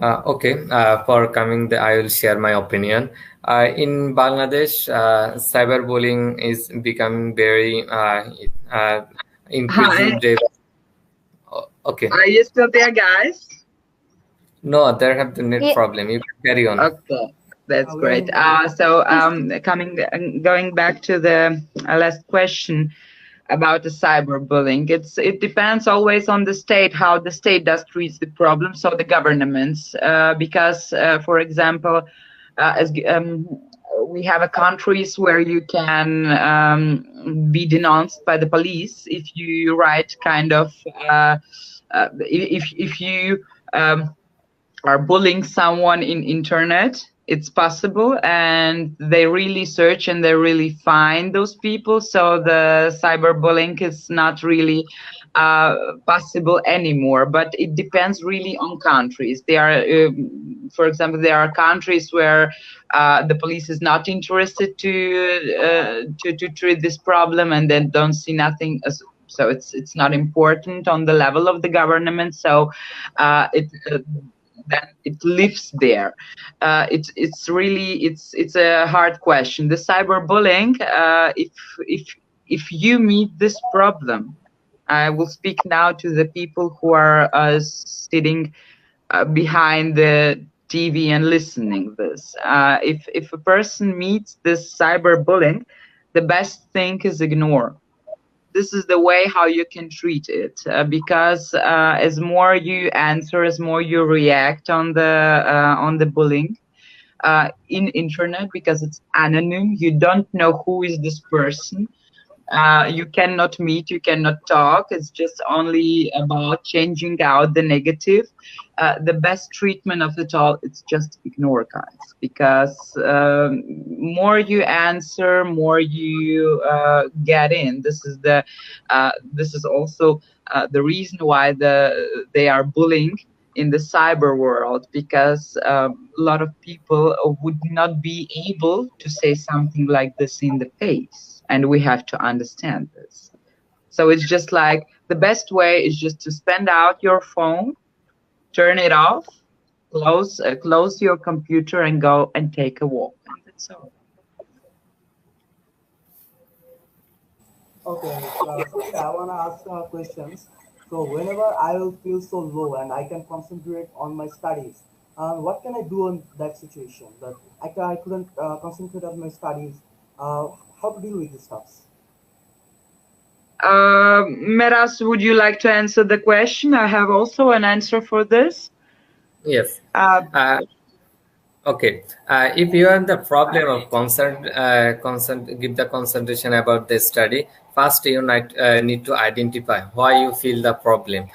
Okay. For coming, I will share my opinion. In Bangladesh, cyberbullying is becoming very increasing. Okay. Are you still there, guys? No, there have the net problem. You can carry on. Okay, that's great. So going back to the last question about the cyberbullying, it depends always on the state, how the state does treat the problem. So the governments, because for example, as we have countries where you can be denounced by the police if you write kind of if you are bullying someone in internet. It's possible, and they really search and they really find those people. So the cyberbullying is not really possible anymore. But it depends really on countries. There are, for example, there are countries where the police is not interested to treat this problem, and then don't see nothing So it's not important on the level of the government. So it then it lives there. It's a hard question. The cyberbullying, if you meet this problem, I will speak now to the people who are sitting behind the TV and listening this. If a person meets this cyberbullying, the best thing is ignore. This is the way how you can treat it, because as more you answer, as more you react on the bullying in internet, because it's anonymous, you don't know who is this person. You cannot meet, you cannot talk. It's just only about changing out the negative. The best treatment of it all, it's just ignore, guys, because more you answer, more you get in. This is also the reason why they are bullying in the cyber world, because a lot of people would not be able to say something like this in the face, and we have to understand this. So it's just like the best way is just to spend out your phone, turn it off, close your computer, and go and take a walk, and that's all. Okay, so yeah, I want to ask questions. So whenever I will feel so low and I can concentrate on my studies, what can I do in that situation? That I couldn't concentrate on my studies. How to deal with this stuff? Meras, would you like to answer the question? I have also an answer for this. Yes. Uh, Okay. If you have the problem of give the concentration about the study. First, you need to identify why you feel the problem,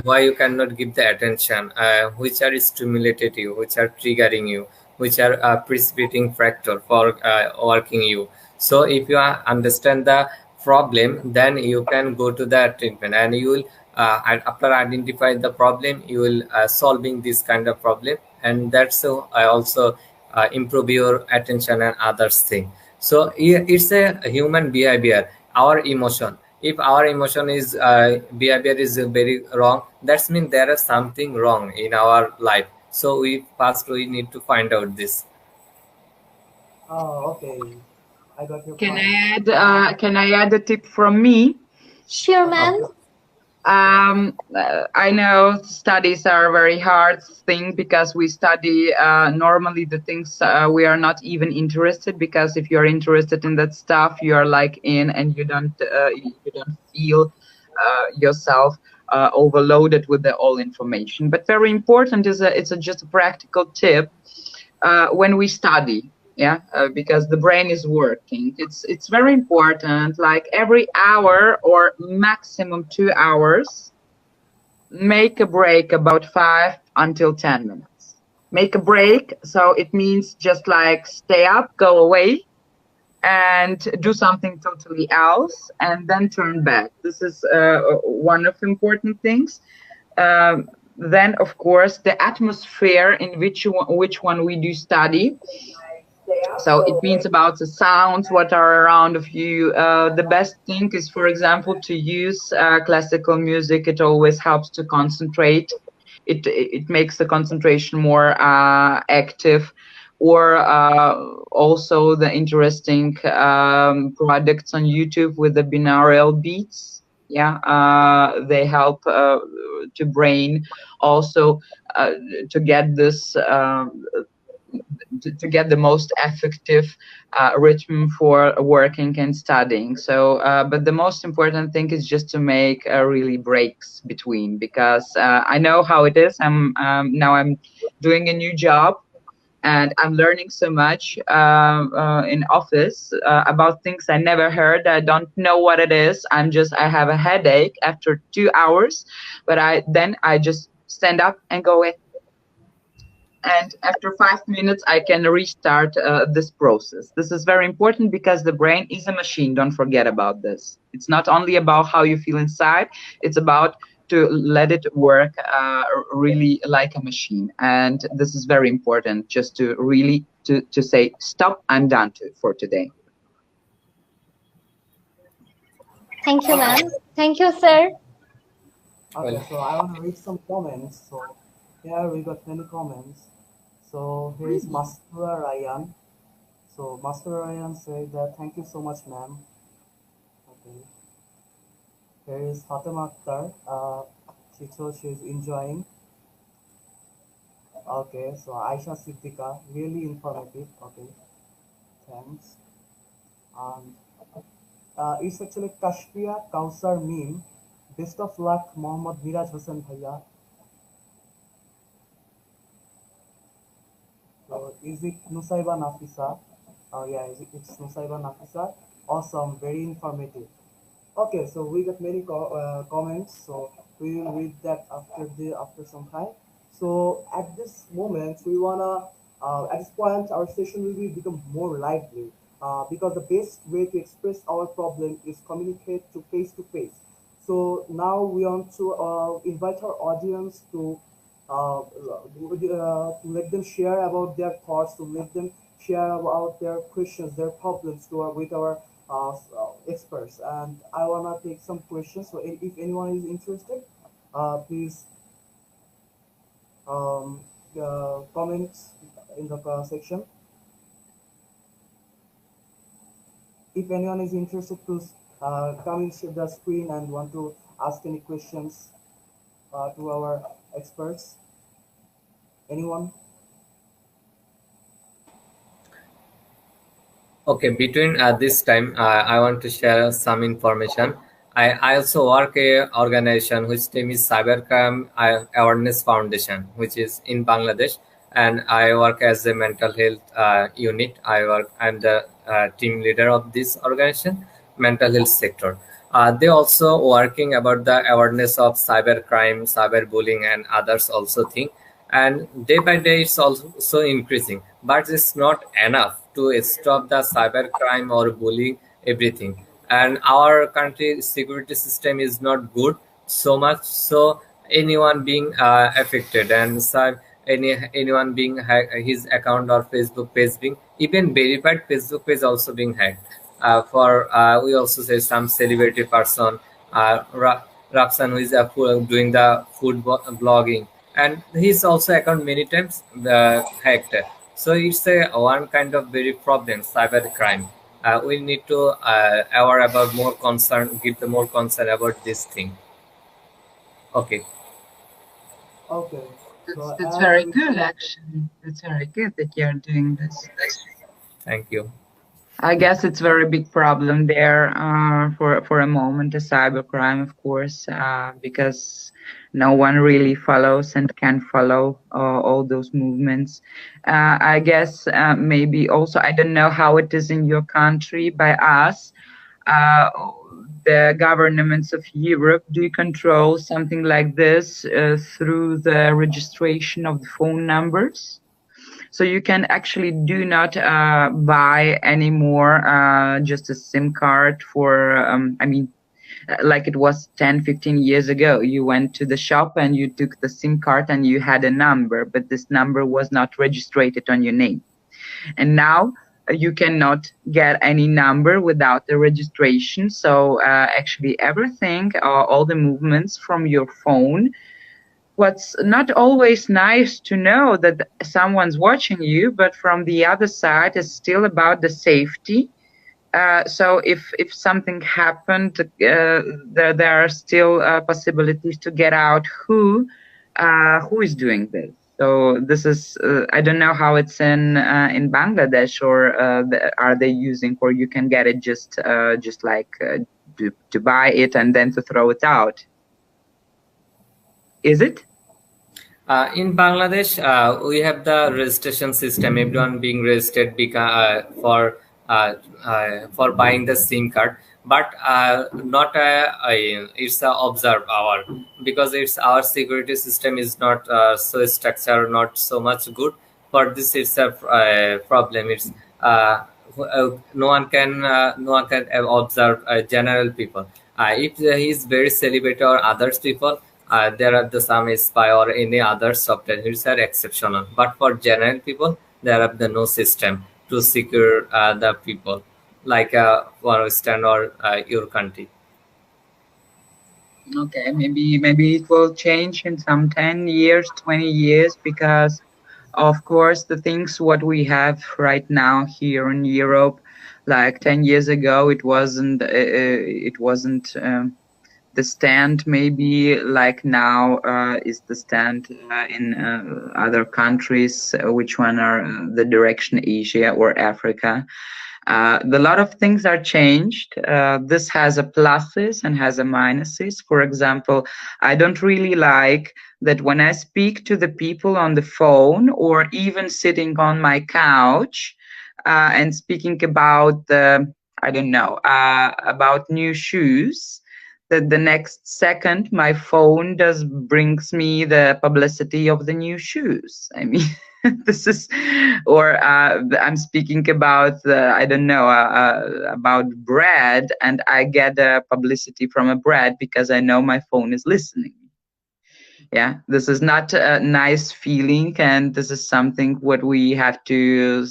why you cannot give the attention, which are stimulated you, which are triggering you, which are precipitating factor for working you. So, if you understand the problem, then you can go to the treatment, and you will after identifying the problem, you will solving this kind of problem, and that's I also improve your attention and others thing. So it's a human behavior, our emotion. If our emotion is behavior is very wrong, that's mean there is something wrong in our life. So we need to find out this. Oh, okay. I got your can point. I add? Can I add a tip from me? Sure, Okay, ma'am. sure. I know studies are a very hard thing, because we study normally the things we are not even interested, because if you're interested in that stuff, you are like in, and you don't feel yourself overloaded with the all information. But very important is just a practical tip when we study. Yeah, because the brain is working. It's very important. Like every hour or maximum 2 hours, make a break about 5 until 10 minutes. Make a break. So it means just like stay up, go away, and do something totally else, and then turn back. This is one of the important things. Then, of course, the atmosphere in which one we do study. So it means about the sounds what are around of you. The best thing is, for example, to use classical music. It always helps to concentrate. It makes the concentration more active. Or also the interesting products on YouTube with the binaural beats. Yeah, they help to brain also to get this. To get the most effective rhythm for working and studying. So, but the most important thing is just to make really breaks between, because I know how it is. Now I'm doing a new job, and I'm learning so much in office about things I never heard. I don't know what it is. I have a headache after 2 hours, but I just stand up and go away. And after 5 minutes, I can restart this process. This is very important, because the brain is a machine. Don't forget about this. It's not only about how you feel inside. It's about to let it work really like a machine. And this is very important, just to really to say, stop, I'm done for today. Thank you, Okay. ma'am. Thank you, sir. Okay, Well, so I want to read some comments. So here we got many comments. So here is Master Ryan. So Master Ryan said that thank you so much, ma'am. Okay. Here is Fatima Akhtar. She told she is enjoying. Okay, so Aisha Siddiqa, really informative. Okay, thanks. And it's actually Kashmir Kausar meme. Best of luck, Mohammad Miraj Hossain Bhaiya. So is it Nusaiba Nafisa? Oh yeah, it's Nusaiba Nafisa. Awesome, very informative. Okay, so we got many comments, so we will read that after some time. So at this moment, we wanna at this point our session will be become more lively because the best way to express our problem is communicate to face. So now we want to invite our audience to let them share about their thoughts, to let them share about their questions, their problems with our experts. And I wanna take some questions. So if anyone is interested, please um, comment in the section. If anyone is interested to come into the screen and want to ask any questions to our experts, anyone? okay, between this time, I want to share some information. I also work a organization whose name is Cybercrime Awareness Foundation, which is in Bangladesh, and I work as a mental health unit. I'm the team leader of this organization, mental health sector. They also working about the awareness of cybercrime, cyberbullying, and others also thing. And day by day, it's also increasing, but it's not enough to stop the cybercrime or bullying everything. And our country security system is not good so much, so anyone being affected and anyone being his account or Facebook page being even verified Facebook page also being hacked. For we also say some celebrity person, Raksan, who is doing the food blogging, and his also account many times hacked. So it's a one kind of very problem, cyber crime. We need to aware about more concern, give the more concern about this thing. Okay, Okay. So That's as very we good, see, actually. That's very good that you're doing this. thank you. I guess it's very big problem there for a moment, a cybercrime, of course, because no one really follows and can follow all those movements. I guess maybe also I don't know how it is in your country. By us, uh, the governments of Europe do control something like this through the registration of the phone numbers. So you can actually do not buy anymore just a SIM card for, like it was 10, 15 years ago. You went to the shop and you took the SIM card and you had a number, but this number was not registered on your name. And now you cannot get any number without the registration. So actually everything, all the movements from your phone, what's not always nice to know that someone's watching you, but from the other side is still about the safety. So if something happened, there are still possibilities to get out who is doing this. So this is I don't know how it's in Bangladesh, or are they using, or you can get it just like to buy it and then to throw it out. Is it? In Bangladesh, we have the registration system. Everyone being registered for buying the SIM card, but not it's a observe our, because it's our security system is not so structured, not so much good. For this, it's a problem. It's no one can observe general people. If he is very celebrity or others people, there are the some spy or any other software which are exceptional. But for general people, there are the no system to secure the people, like for Western or your country. Okay, maybe it will change in some 10 years, 20 years, because of course the things what we have right now here in Europe, like 10 years ago, it wasn't the stand maybe like now is the stand in other countries, which one are the direction Asia or Africa. The lot of things are changed. This has a pluses and has a minuses. For example, I don't really like that when I speak to the people on the phone or even sitting on my couch and speaking about the, I don't know, about new shoes, that the next second my phone does brings me the publicity of the new shoes. I mean, this is, or I'm speaking about I don't know, about bread, and I get a publicity from a bread because I know my phone is listening. Yeah, this is not a nice feeling, and this is something what we have to,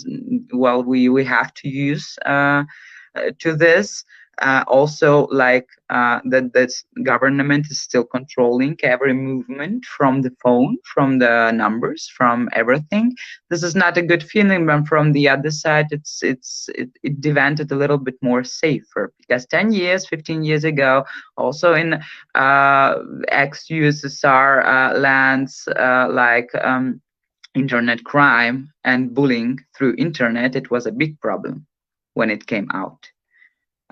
well, we have to use to this. Also, like that government is still controlling every movement from the phone, from the numbers, from everything. This is not a good feeling, but from the other side, it devented a little bit more safer, because 10 years, 15 years ago, also in ex-USSR lands, like internet crime and bullying through internet, it was a big problem when it came out.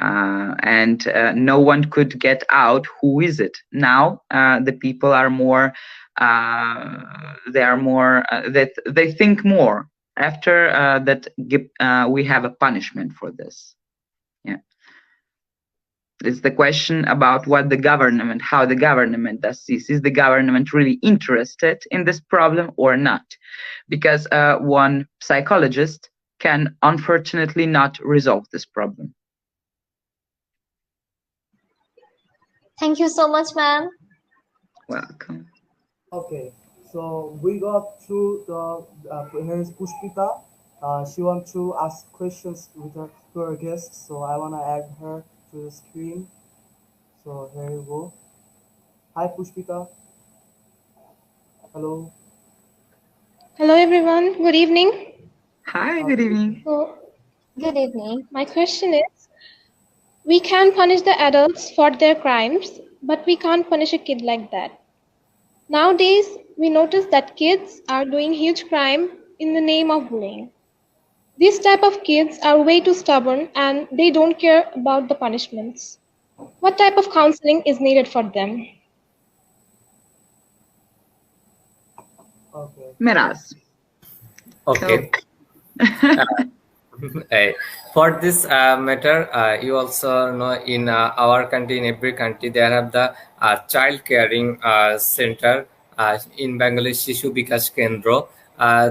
And no one could get out who is it. Now the people are more, they are more, that they think more after that we have a punishment for this. Yeah. It's the question about what the government, how the government does this. Is the government really interested in this problem or not? Because one psychologist can unfortunately not resolve this problem. Thank you so much, ma'am. Welcome. Okay, so we got to the here is Pushpita. She wants to ask questions with her to her guests, so I wanna add her to the screen. So here you go. Hi Pushpita. Hello. Hello everyone, good evening. Hi, good Good evening. evening. So, Good evening. my question is, we can punish the adults for their crimes, but we can't punish a kid like that. Nowadays, we notice that kids are doing huge crime in the name of bullying. These type of kids are way too stubborn and they don't care about the punishments. What type of counseling is needed for them? Okay. Miraz. Okay. Uh, for this matter, you also know in our country, in every country, there have the child caring center in Bengali, Shishu Bikash Kendro.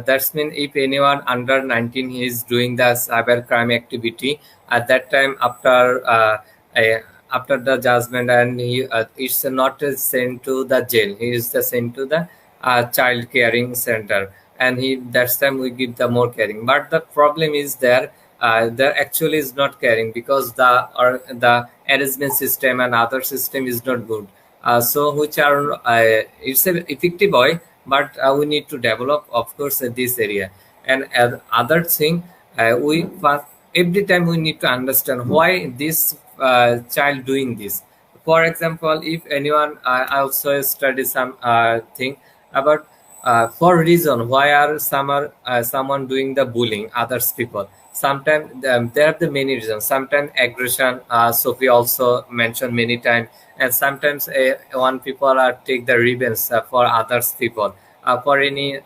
That's mean if anyone under 19 is doing the cyber crime activity, at that time after the judgment, and he it's not sent to the jail, he is sent to the child caring center, and he that's time we give the more caring. But the problem is there actually is not caring, because the arrangement system and other system is not good. So which are it's an effective way, but we need to develop, of course, this area. And other thing, we first, every time we need to understand why this child doing this. For example, if anyone, I also study some thing about for reason why are someone doing the bullying others people. Sometimes there are the many reasons. Sometimes aggression, Sophie also mentioned many times, and sometimes one people are take the revenge for others people. For any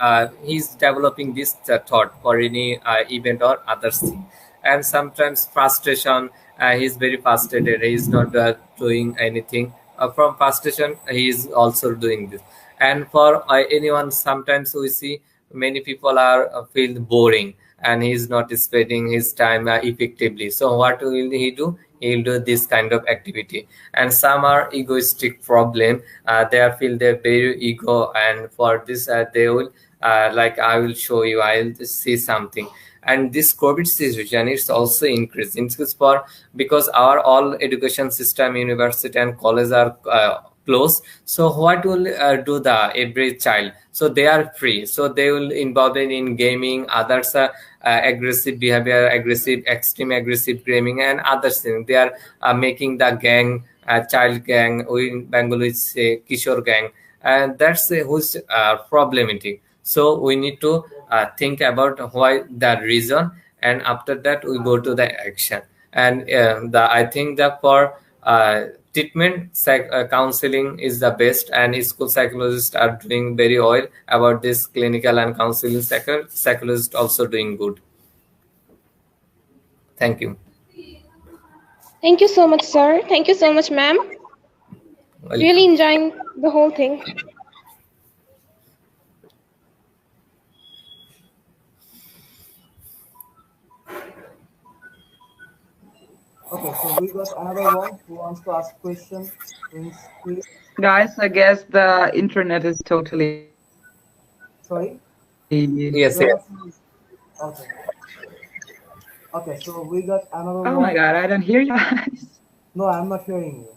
he's developing this thought for any event or others thing. And sometimes frustration, he's very frustrated, he's not doing anything. From frustration he is also doing this. And for anyone, sometimes we see many people are feel boring, and he's not spending his time effectively. So what will he do? He'll do this kind of activity. And some are egoistic problem, they are feel their very ego, and for this they will like I will show you, I'll just see something. And this COVID situation is also increasing, because our all education system, university and college are close. So what will do the every child? So they are free. So they will involve in gaming, others aggressive behavior, aggressive, extreme aggressive gaming, and other things. They are making the gang, child gang, or in Bengali we say Kishore gang, and that's a who's problematic. So we need to think about why the reason, and after that we go to the action. And the I think that for treatment counseling is the best, and school psychologists are doing very well about this. Clinical and counseling psychologists also doing good. Thank you. Thank you so much, sir. Thank you so much, ma'am. Really Welcome. enjoying the whole thing. Okay, so we got another one who wants to ask question. Prince, please. Guys, I guess the internet is totally Sorry, Yes, you're yes. not. Okay. Okay, so we got another Oh my one. god, I don't hear you guys. No, I'm not hearing you.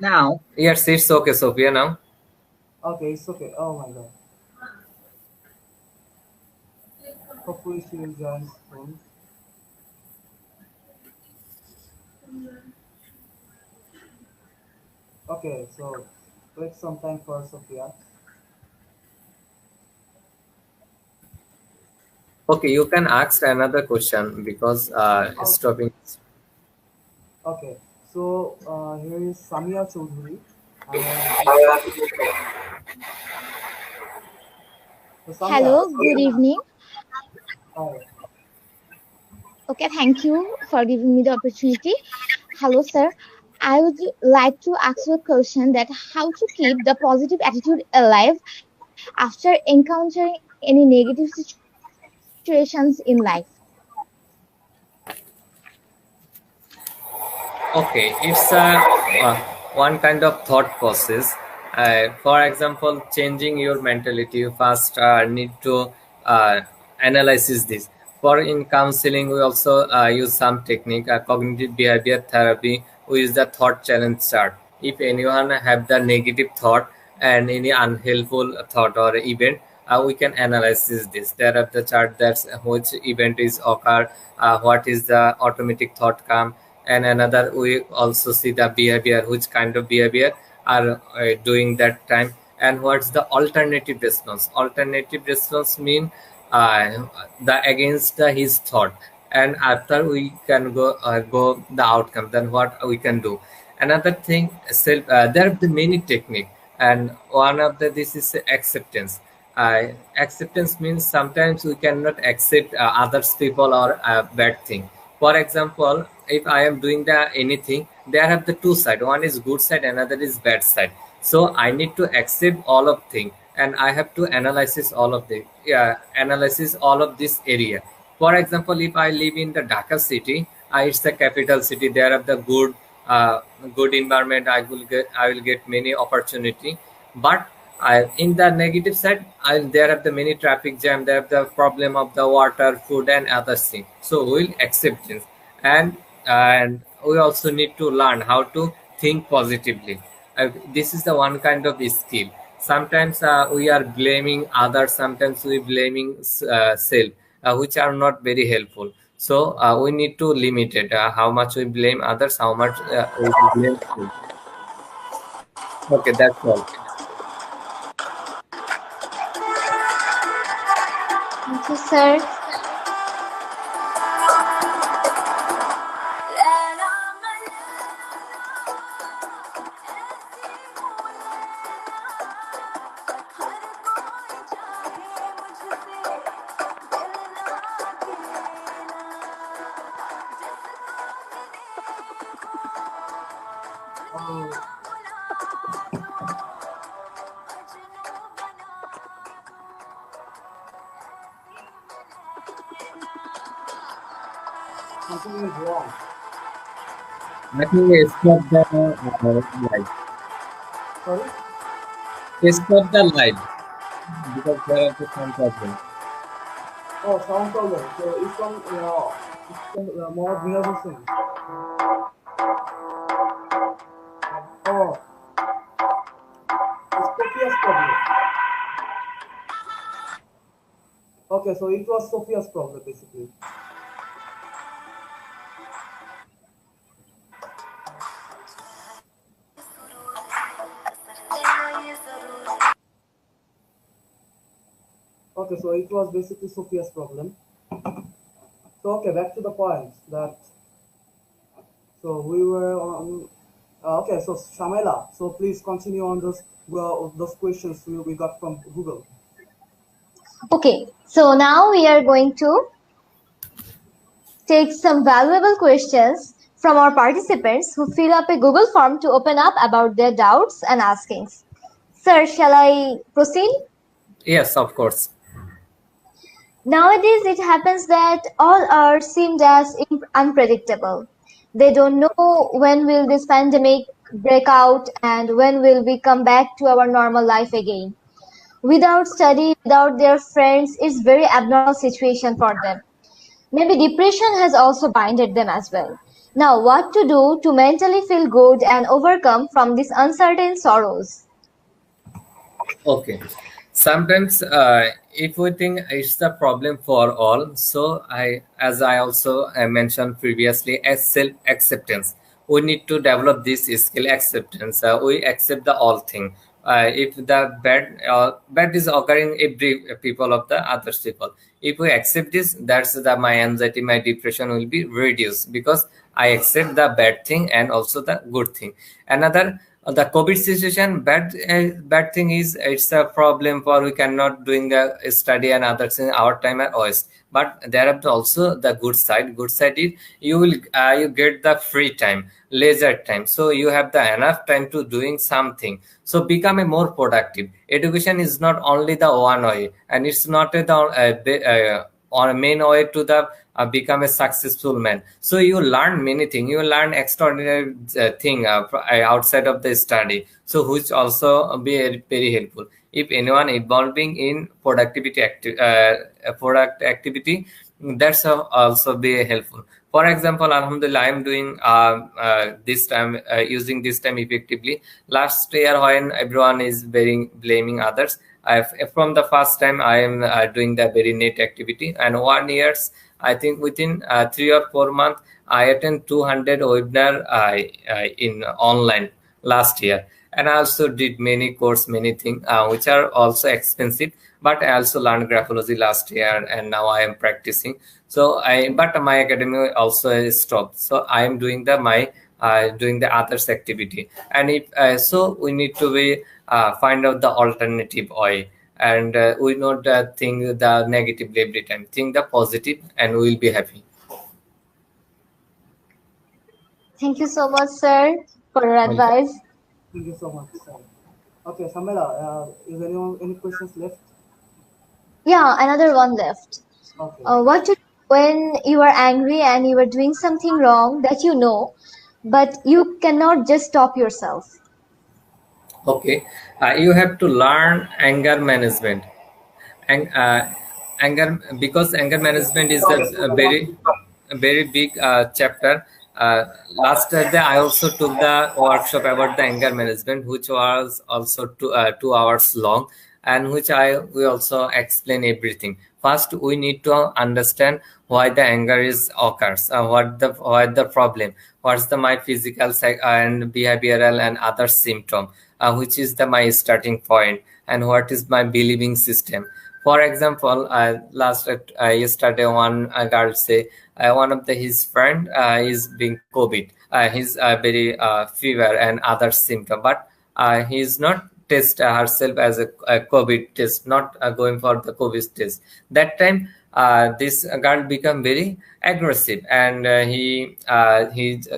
Now, Yes, it's okay, Sophia. Now. Okay, it's okay. Oh my god. Hopefully she will join soon. Okay, so wait some time for Sophia. Okay, you can ask another question because Oh, stopping. okay, so here is Samia Choudhury, and so Samia, Hello, good evening. hi. Okay, thank you for giving me the opportunity. Hello, sir. I would like to ask you a question that how to keep the positive attitude alive after encountering any negative situations in life. Okay, it's one kind of thought process. For example, changing your mentality, you first need to uh, analyze this. For in counseling, we also use some technique, cognitive behavior therapy. We use the thought challenge chart. If anyone have the negative thought and any unhelpful thought or event, we can analyze this. There are the chart that's which event is occur, what is the automatic thought come, and another we also see the behavior, which kind of behavior are doing that time, and what's the alternative response. Alternative response mean the against his thought, and after we can go the outcome, then what we can do. Another thing, self there are the many technique, and one of the this is acceptance. Acceptance means sometimes we cannot accept others people or bad thing. For example, if I am doing the anything, there have the two side. One is good side, another is bad side. So I need to accept all of thing, and I have to analysis all of the analysis all of this area. For example, if I live in the Dhaka city, it's the capital city. There are the uh, good environment. I will get many opportunity, but in the negative side, there are the many traffic jam. There are the problem of the water, food, and other things. So we'll accept this, and we also need to learn how to think positively. This is the one kind of skill. Sometimes we are blaming others. Sometimes we blaming self, which are not very helpful. So we need to limit it. How much we blame others, how much we blame self. Okay, that's all. Thank you, sir. Oh, something is wrong. I think we stop the live. Sorry. Stop the live because there are some problem. Oh, sound problem. So it's from Mohammed Minhaj Hussain. Oh, it's Sophia's problem. Okay, so it was Sophia's problem basically. Okay, so it was basically Sophia's problem. So okay, back to the point that so we were on. Okay, so Shamela, so please continue on those questions we got from Google. Okay, so now we are going to take some valuable questions from our participants who fill up a Google form to open up about their doubts and askings. Sir, shall I proceed? Yes, of course. Nowadays, it happens that all are seemed as unpredictable. They don't know when will this pandemic break out and when will we come back to our normal life again. Without study, without their friends, it's very abnormal situation for them. Maybe depression has also binded them as well. Now, what to do to mentally feel good and overcome from these uncertain sorrows? Okay. Sometimes, if we think it's the problem for all, so as I also mentioned previously, as self-acceptance, we need to develop this skill acceptance. We accept the all thing. If the bad is occurring, every people of the other people. If we accept this, that's my anxiety, my depression will be reduced because I accept the bad thing and also the good thing. Another the COVID situation, bad thing is it's a problem for we cannot doing the study and other things. Our time at OS, but there are also the good side. Good side is you will you get the free time, leisure time, so you have the enough time to doing something. So become a more productive. Education is not only the one way, and it's not on a main way to the become a successful man. So you learn many things, you learn extraordinary thing outside of the study, so which also be very helpful if anyone involving in product activity, that's also be helpful. For example, alhamdulillah, I'm doing this time using this time effectively. Last year when everyone is very blaming others, from the first time I am doing the very neat activity, and 1 years I think within 3 or 4 months I attend 200 webinar in online last year, and I also did many course, many things which are also expensive. But I also learned graphology last year, and now I am practicing. So but my academy also stopped. So I am doing doing the others activity, and if so, we need to be find out the alternative way, and we not think the negative every time. Think the positive, and we will be happy. Thank you so much, sir, for your Welcome. advice. Thank you so much. Okay, Shamela, is anyone any questions left? Yeah, another one left. Okay. What to do when you are angry and you are doing something wrong that you know, but you cannot just stop yourself? Okay, you have to learn anger management. And anger, because anger management is a very big chapter. Last day I also took the workshop about the anger management, which was also 2 hours long, and which we also explain everything. First, we need to understand why the anger is occurs, what the problem, what's the my physical and behavioral and other symptom, which is the my starting point, and what is my believing system. For example, last yesterday, one girl say one of his friend is being COVID. He's very fever and other symptom, but he's not test herself as a COVID test, not going for the COVID test. That time, this girl become very aggressive, and he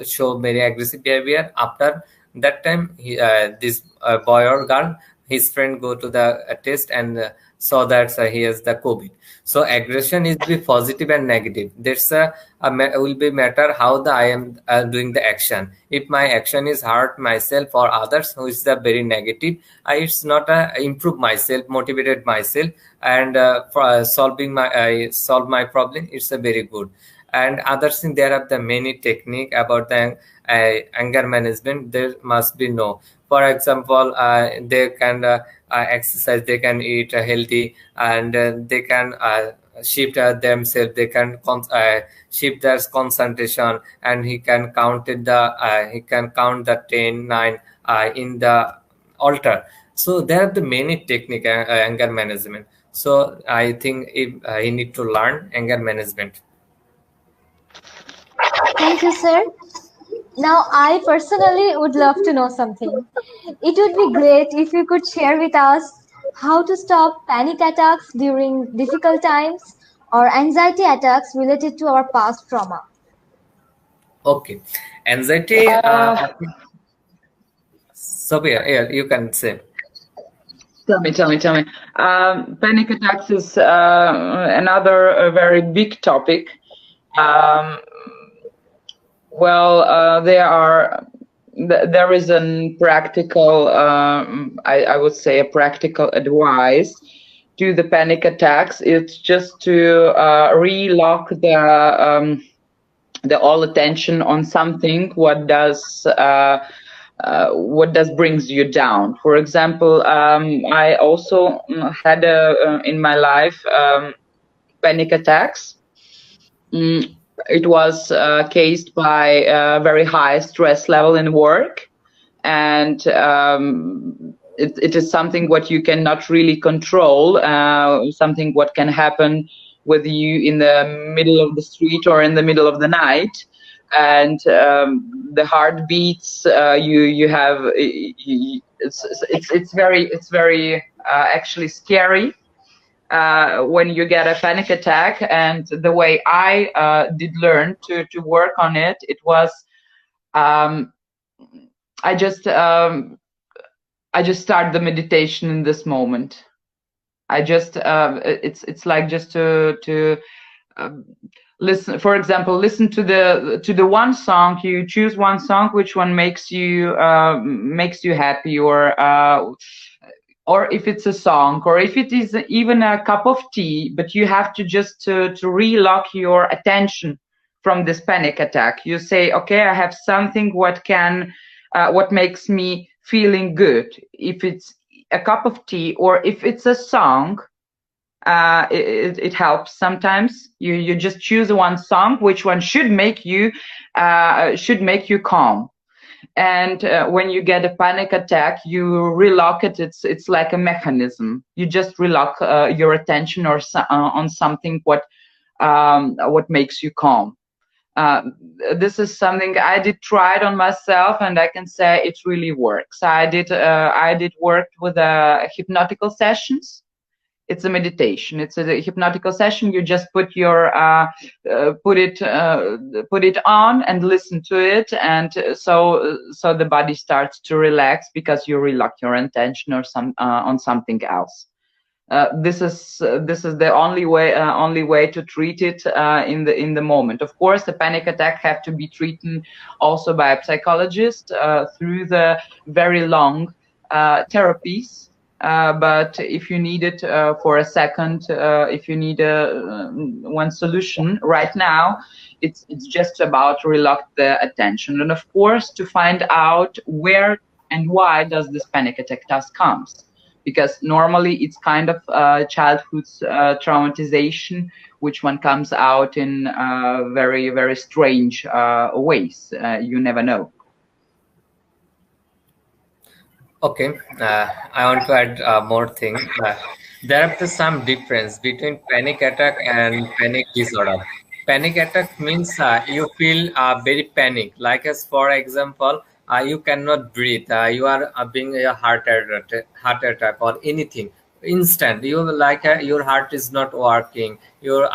show very aggressive behavior. After that time, this boy or girl, his friend go to the test and saw that he has the COVID. So aggression is be positive and negative. That's will be matter how the I am doing the action. If my action is hurt myself or others, which is the very negative, it's not improve myself, motivated myself, and for solve my problem. It's a very good. And other thing, there are the many technique about the anger management. There must be no. For example, they can exercise, they can eat healthy, and they can shift themselves. They can shift their concentration, and he can count the 10, 9 in the altar. So there are the many technique anger management. So I think he need to learn anger management. Thank you, sir. Now, I personally would love to know something. It would be great if you could share with us how to stop panic attacks during difficult times or anxiety attacks related to our past trauma. Okay, anxiety. Uh, So yeah, you can say. Tell me. Panic attacks is another very big topic. Um, there is a practical, I would say, a practical advice to the panic attacks. It's just to relock the all attention on something what does brings you down. For example, I also had in my life panic attacks. It was caused by a very high stress level in work, and it is something what you cannot really control, something what can happen with you in the middle of the street or in the middle of the night. And the heartbeats you have, it's very actually scary when you get a panic attack. And the way I did learn to work on it, it was I just start the meditation in this moment. I just it's like just to listen. For example, listen to the one song. You choose one song, which one makes you happy, or if it's a song, or if it is even a cup of tea. But you have to just to relock your attention from this panic attack. You say, okay, I have something what makes me feeling good. If it's a cup of tea, or if it's a song, it helps sometimes. You just choose one song, which one should make you calm. And when you get a panic attack, you relock it. It's like a mechanism. You just relock your attention on something what makes you calm. This is something I did try it on myself, and I can say it really works. I did work with hypnotical sessions. It's a meditation. It's a hypnotical session. You just put it on and listen to it, and so the body starts to relax because you relock your attention on something else. This is the only way to treat it in the moment. Of course, the panic attack have to be treated also by a psychologist through the very long therapies. But if you need it for a second, if you need one solution right now, it's just about relock the attention, and of course to find out where and why does this panic attack comes. Because normally it's kind of childhood traumatization, which one comes out in very, very strange ways. You never know. Okay, I want to add more thing. There are some difference between panic attack and panic disorder. Panic attack means you feel very panic. Like as for example, you cannot breathe. You are being a heart attack or anything. Instant, you like your heart is not working. Your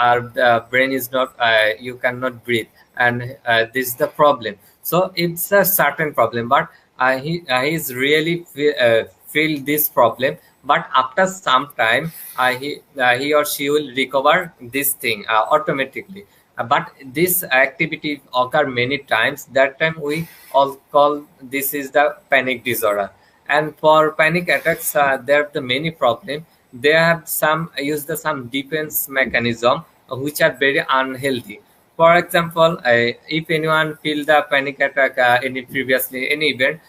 brain is not. You cannot breathe, and this is the problem. So it's a certain problem, but he's really feel this problem, but after some time he or she will recover this thing automatically. But this activity occur many times. That time we all call this is the panic disorder. And for panic attacks, there are the many problem. They have some defense mechanism which are very unhealthy. For example, if anyone feel the panic attack any previously any event,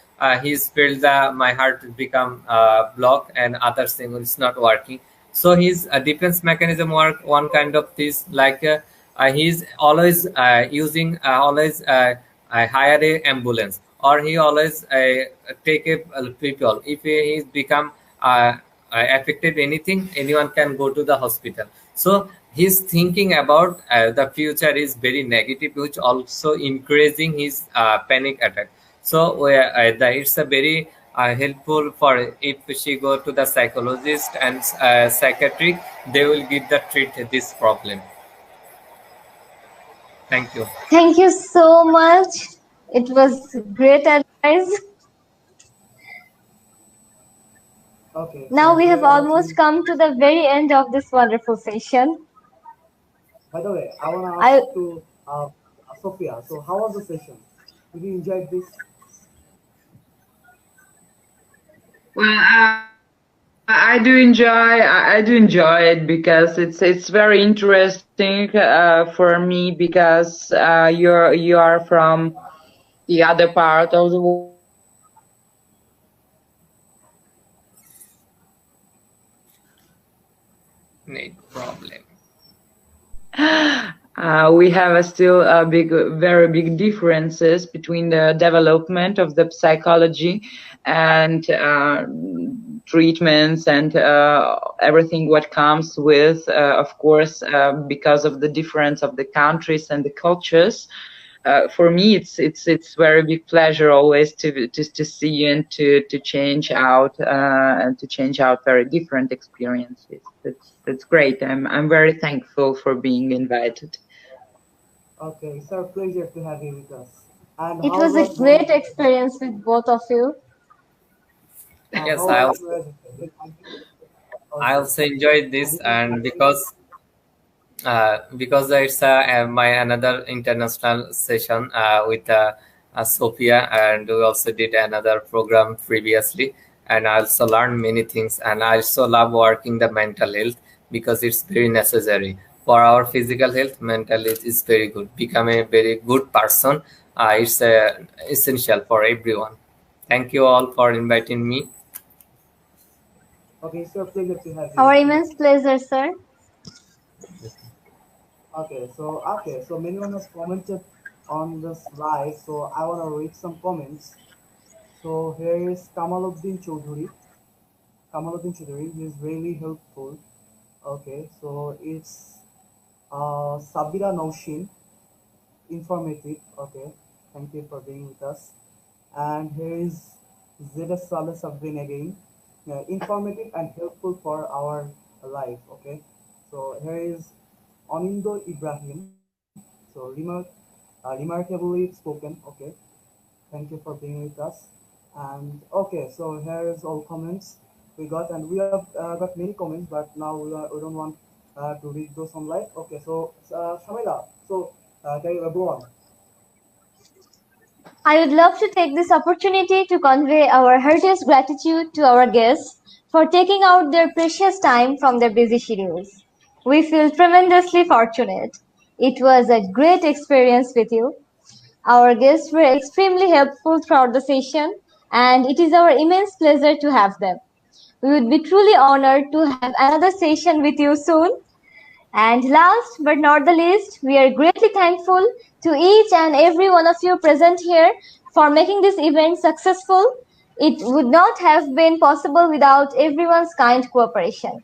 he's felt the my heart become blocked and other thing is not working. So his defense mechanism work one kind of this like he's always using always hire a ambulance, or he always take a people if he's become affected anything, anyone can go to the hospital. So his thinking about the future is very negative, which also increasing his panic attack. So it's a very helpful for if she go to the psychologist and psychiatric, they will give the treat this problem. Thank you. Thank you so much. It was great advice. Okay, Now so we have here almost come to the very end of this wonderful session. by the way, I want to ask I to Sophia. So how was the session? Did you enjoy this? Well, I do enjoy it because it's very interesting for me because you are from the other part of the world, and we have Need problem. we have still a very big differences between the development of the psychology and treatments and everything what comes with, of course, because of the difference of the countries and the cultures. For me, it's very big pleasure always to see you and to change out and to change out very different experiences. That's great. I'm very thankful for being invited. Okay, it's our pleasure to have you with us. And It how was a about great Monica? experience with both of you. Yes, How I about also you? I Okay, also enjoyed have this, you been and actually? because it's my another international session with Sophia, and we also did another program previously, and I also learned many things, and I also love working the mental health because it's very necessary for our physical health. Mental health is very good. Become a very good person. It's essential for everyone. Thank you all for inviting me. Okay, it's our pleasure to have Our you here. immense pleasure, sir. Okay, so many one has commented on this live, so I want to read some comments. So here is Kamaluddin Choudhury. Kamaluddin Choudhury, he is really helpful. Okay, so it's Sabira Naushin, informative. Okay, thank you for being with us. And here is ZS Saleh Sabrin again, informative and helpful for our life. Okay, so here is Onindo Ibrahim. So remarkably spoken. Okay, thank you for being with us. And okay, so here is all comments we got, and we have got many comments, but now we don't want to read those on live. Okay, so Shamila, so can you go on? I would love to take this opportunity to convey our heartiest gratitude to our guests for taking out their precious time from their busy schedules. We feel tremendously fortunate. It was a great experience with you. Our guests were extremely helpful throughout the session, and it is our immense pleasure to have them. We would be truly honored to have another session with you soon. And last but not the least, we are greatly thankful to each and every one of you present here for making this event successful. It would not have been possible without everyone's kind cooperation.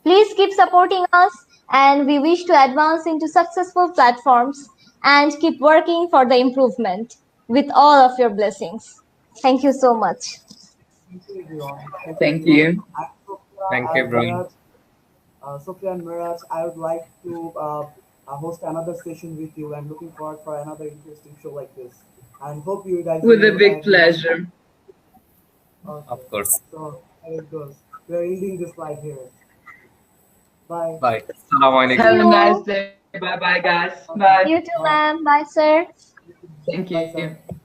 Please keep supporting us, and we wish to advance into successful platforms and keep working for the improvement with all of your blessings. Thank you so much. Thank you, everyone. Thank you, Thank everyone. you. I'm Sophia Thank you, and everyone. Miraj. Sophia and Miraj, I would like to host another session with you and looking forward for another interesting show like this. And hope you guys With a will big give us. pleasure. Okay, Of course. so here it goes. We're ending this live here. Bye. Bye. Assalamu See Have alaikum. a you. nice day. Bye bye, guys. Okay. Bye. You too, Bye. ma'am. Bye, sir. Thank Bye, you. sir.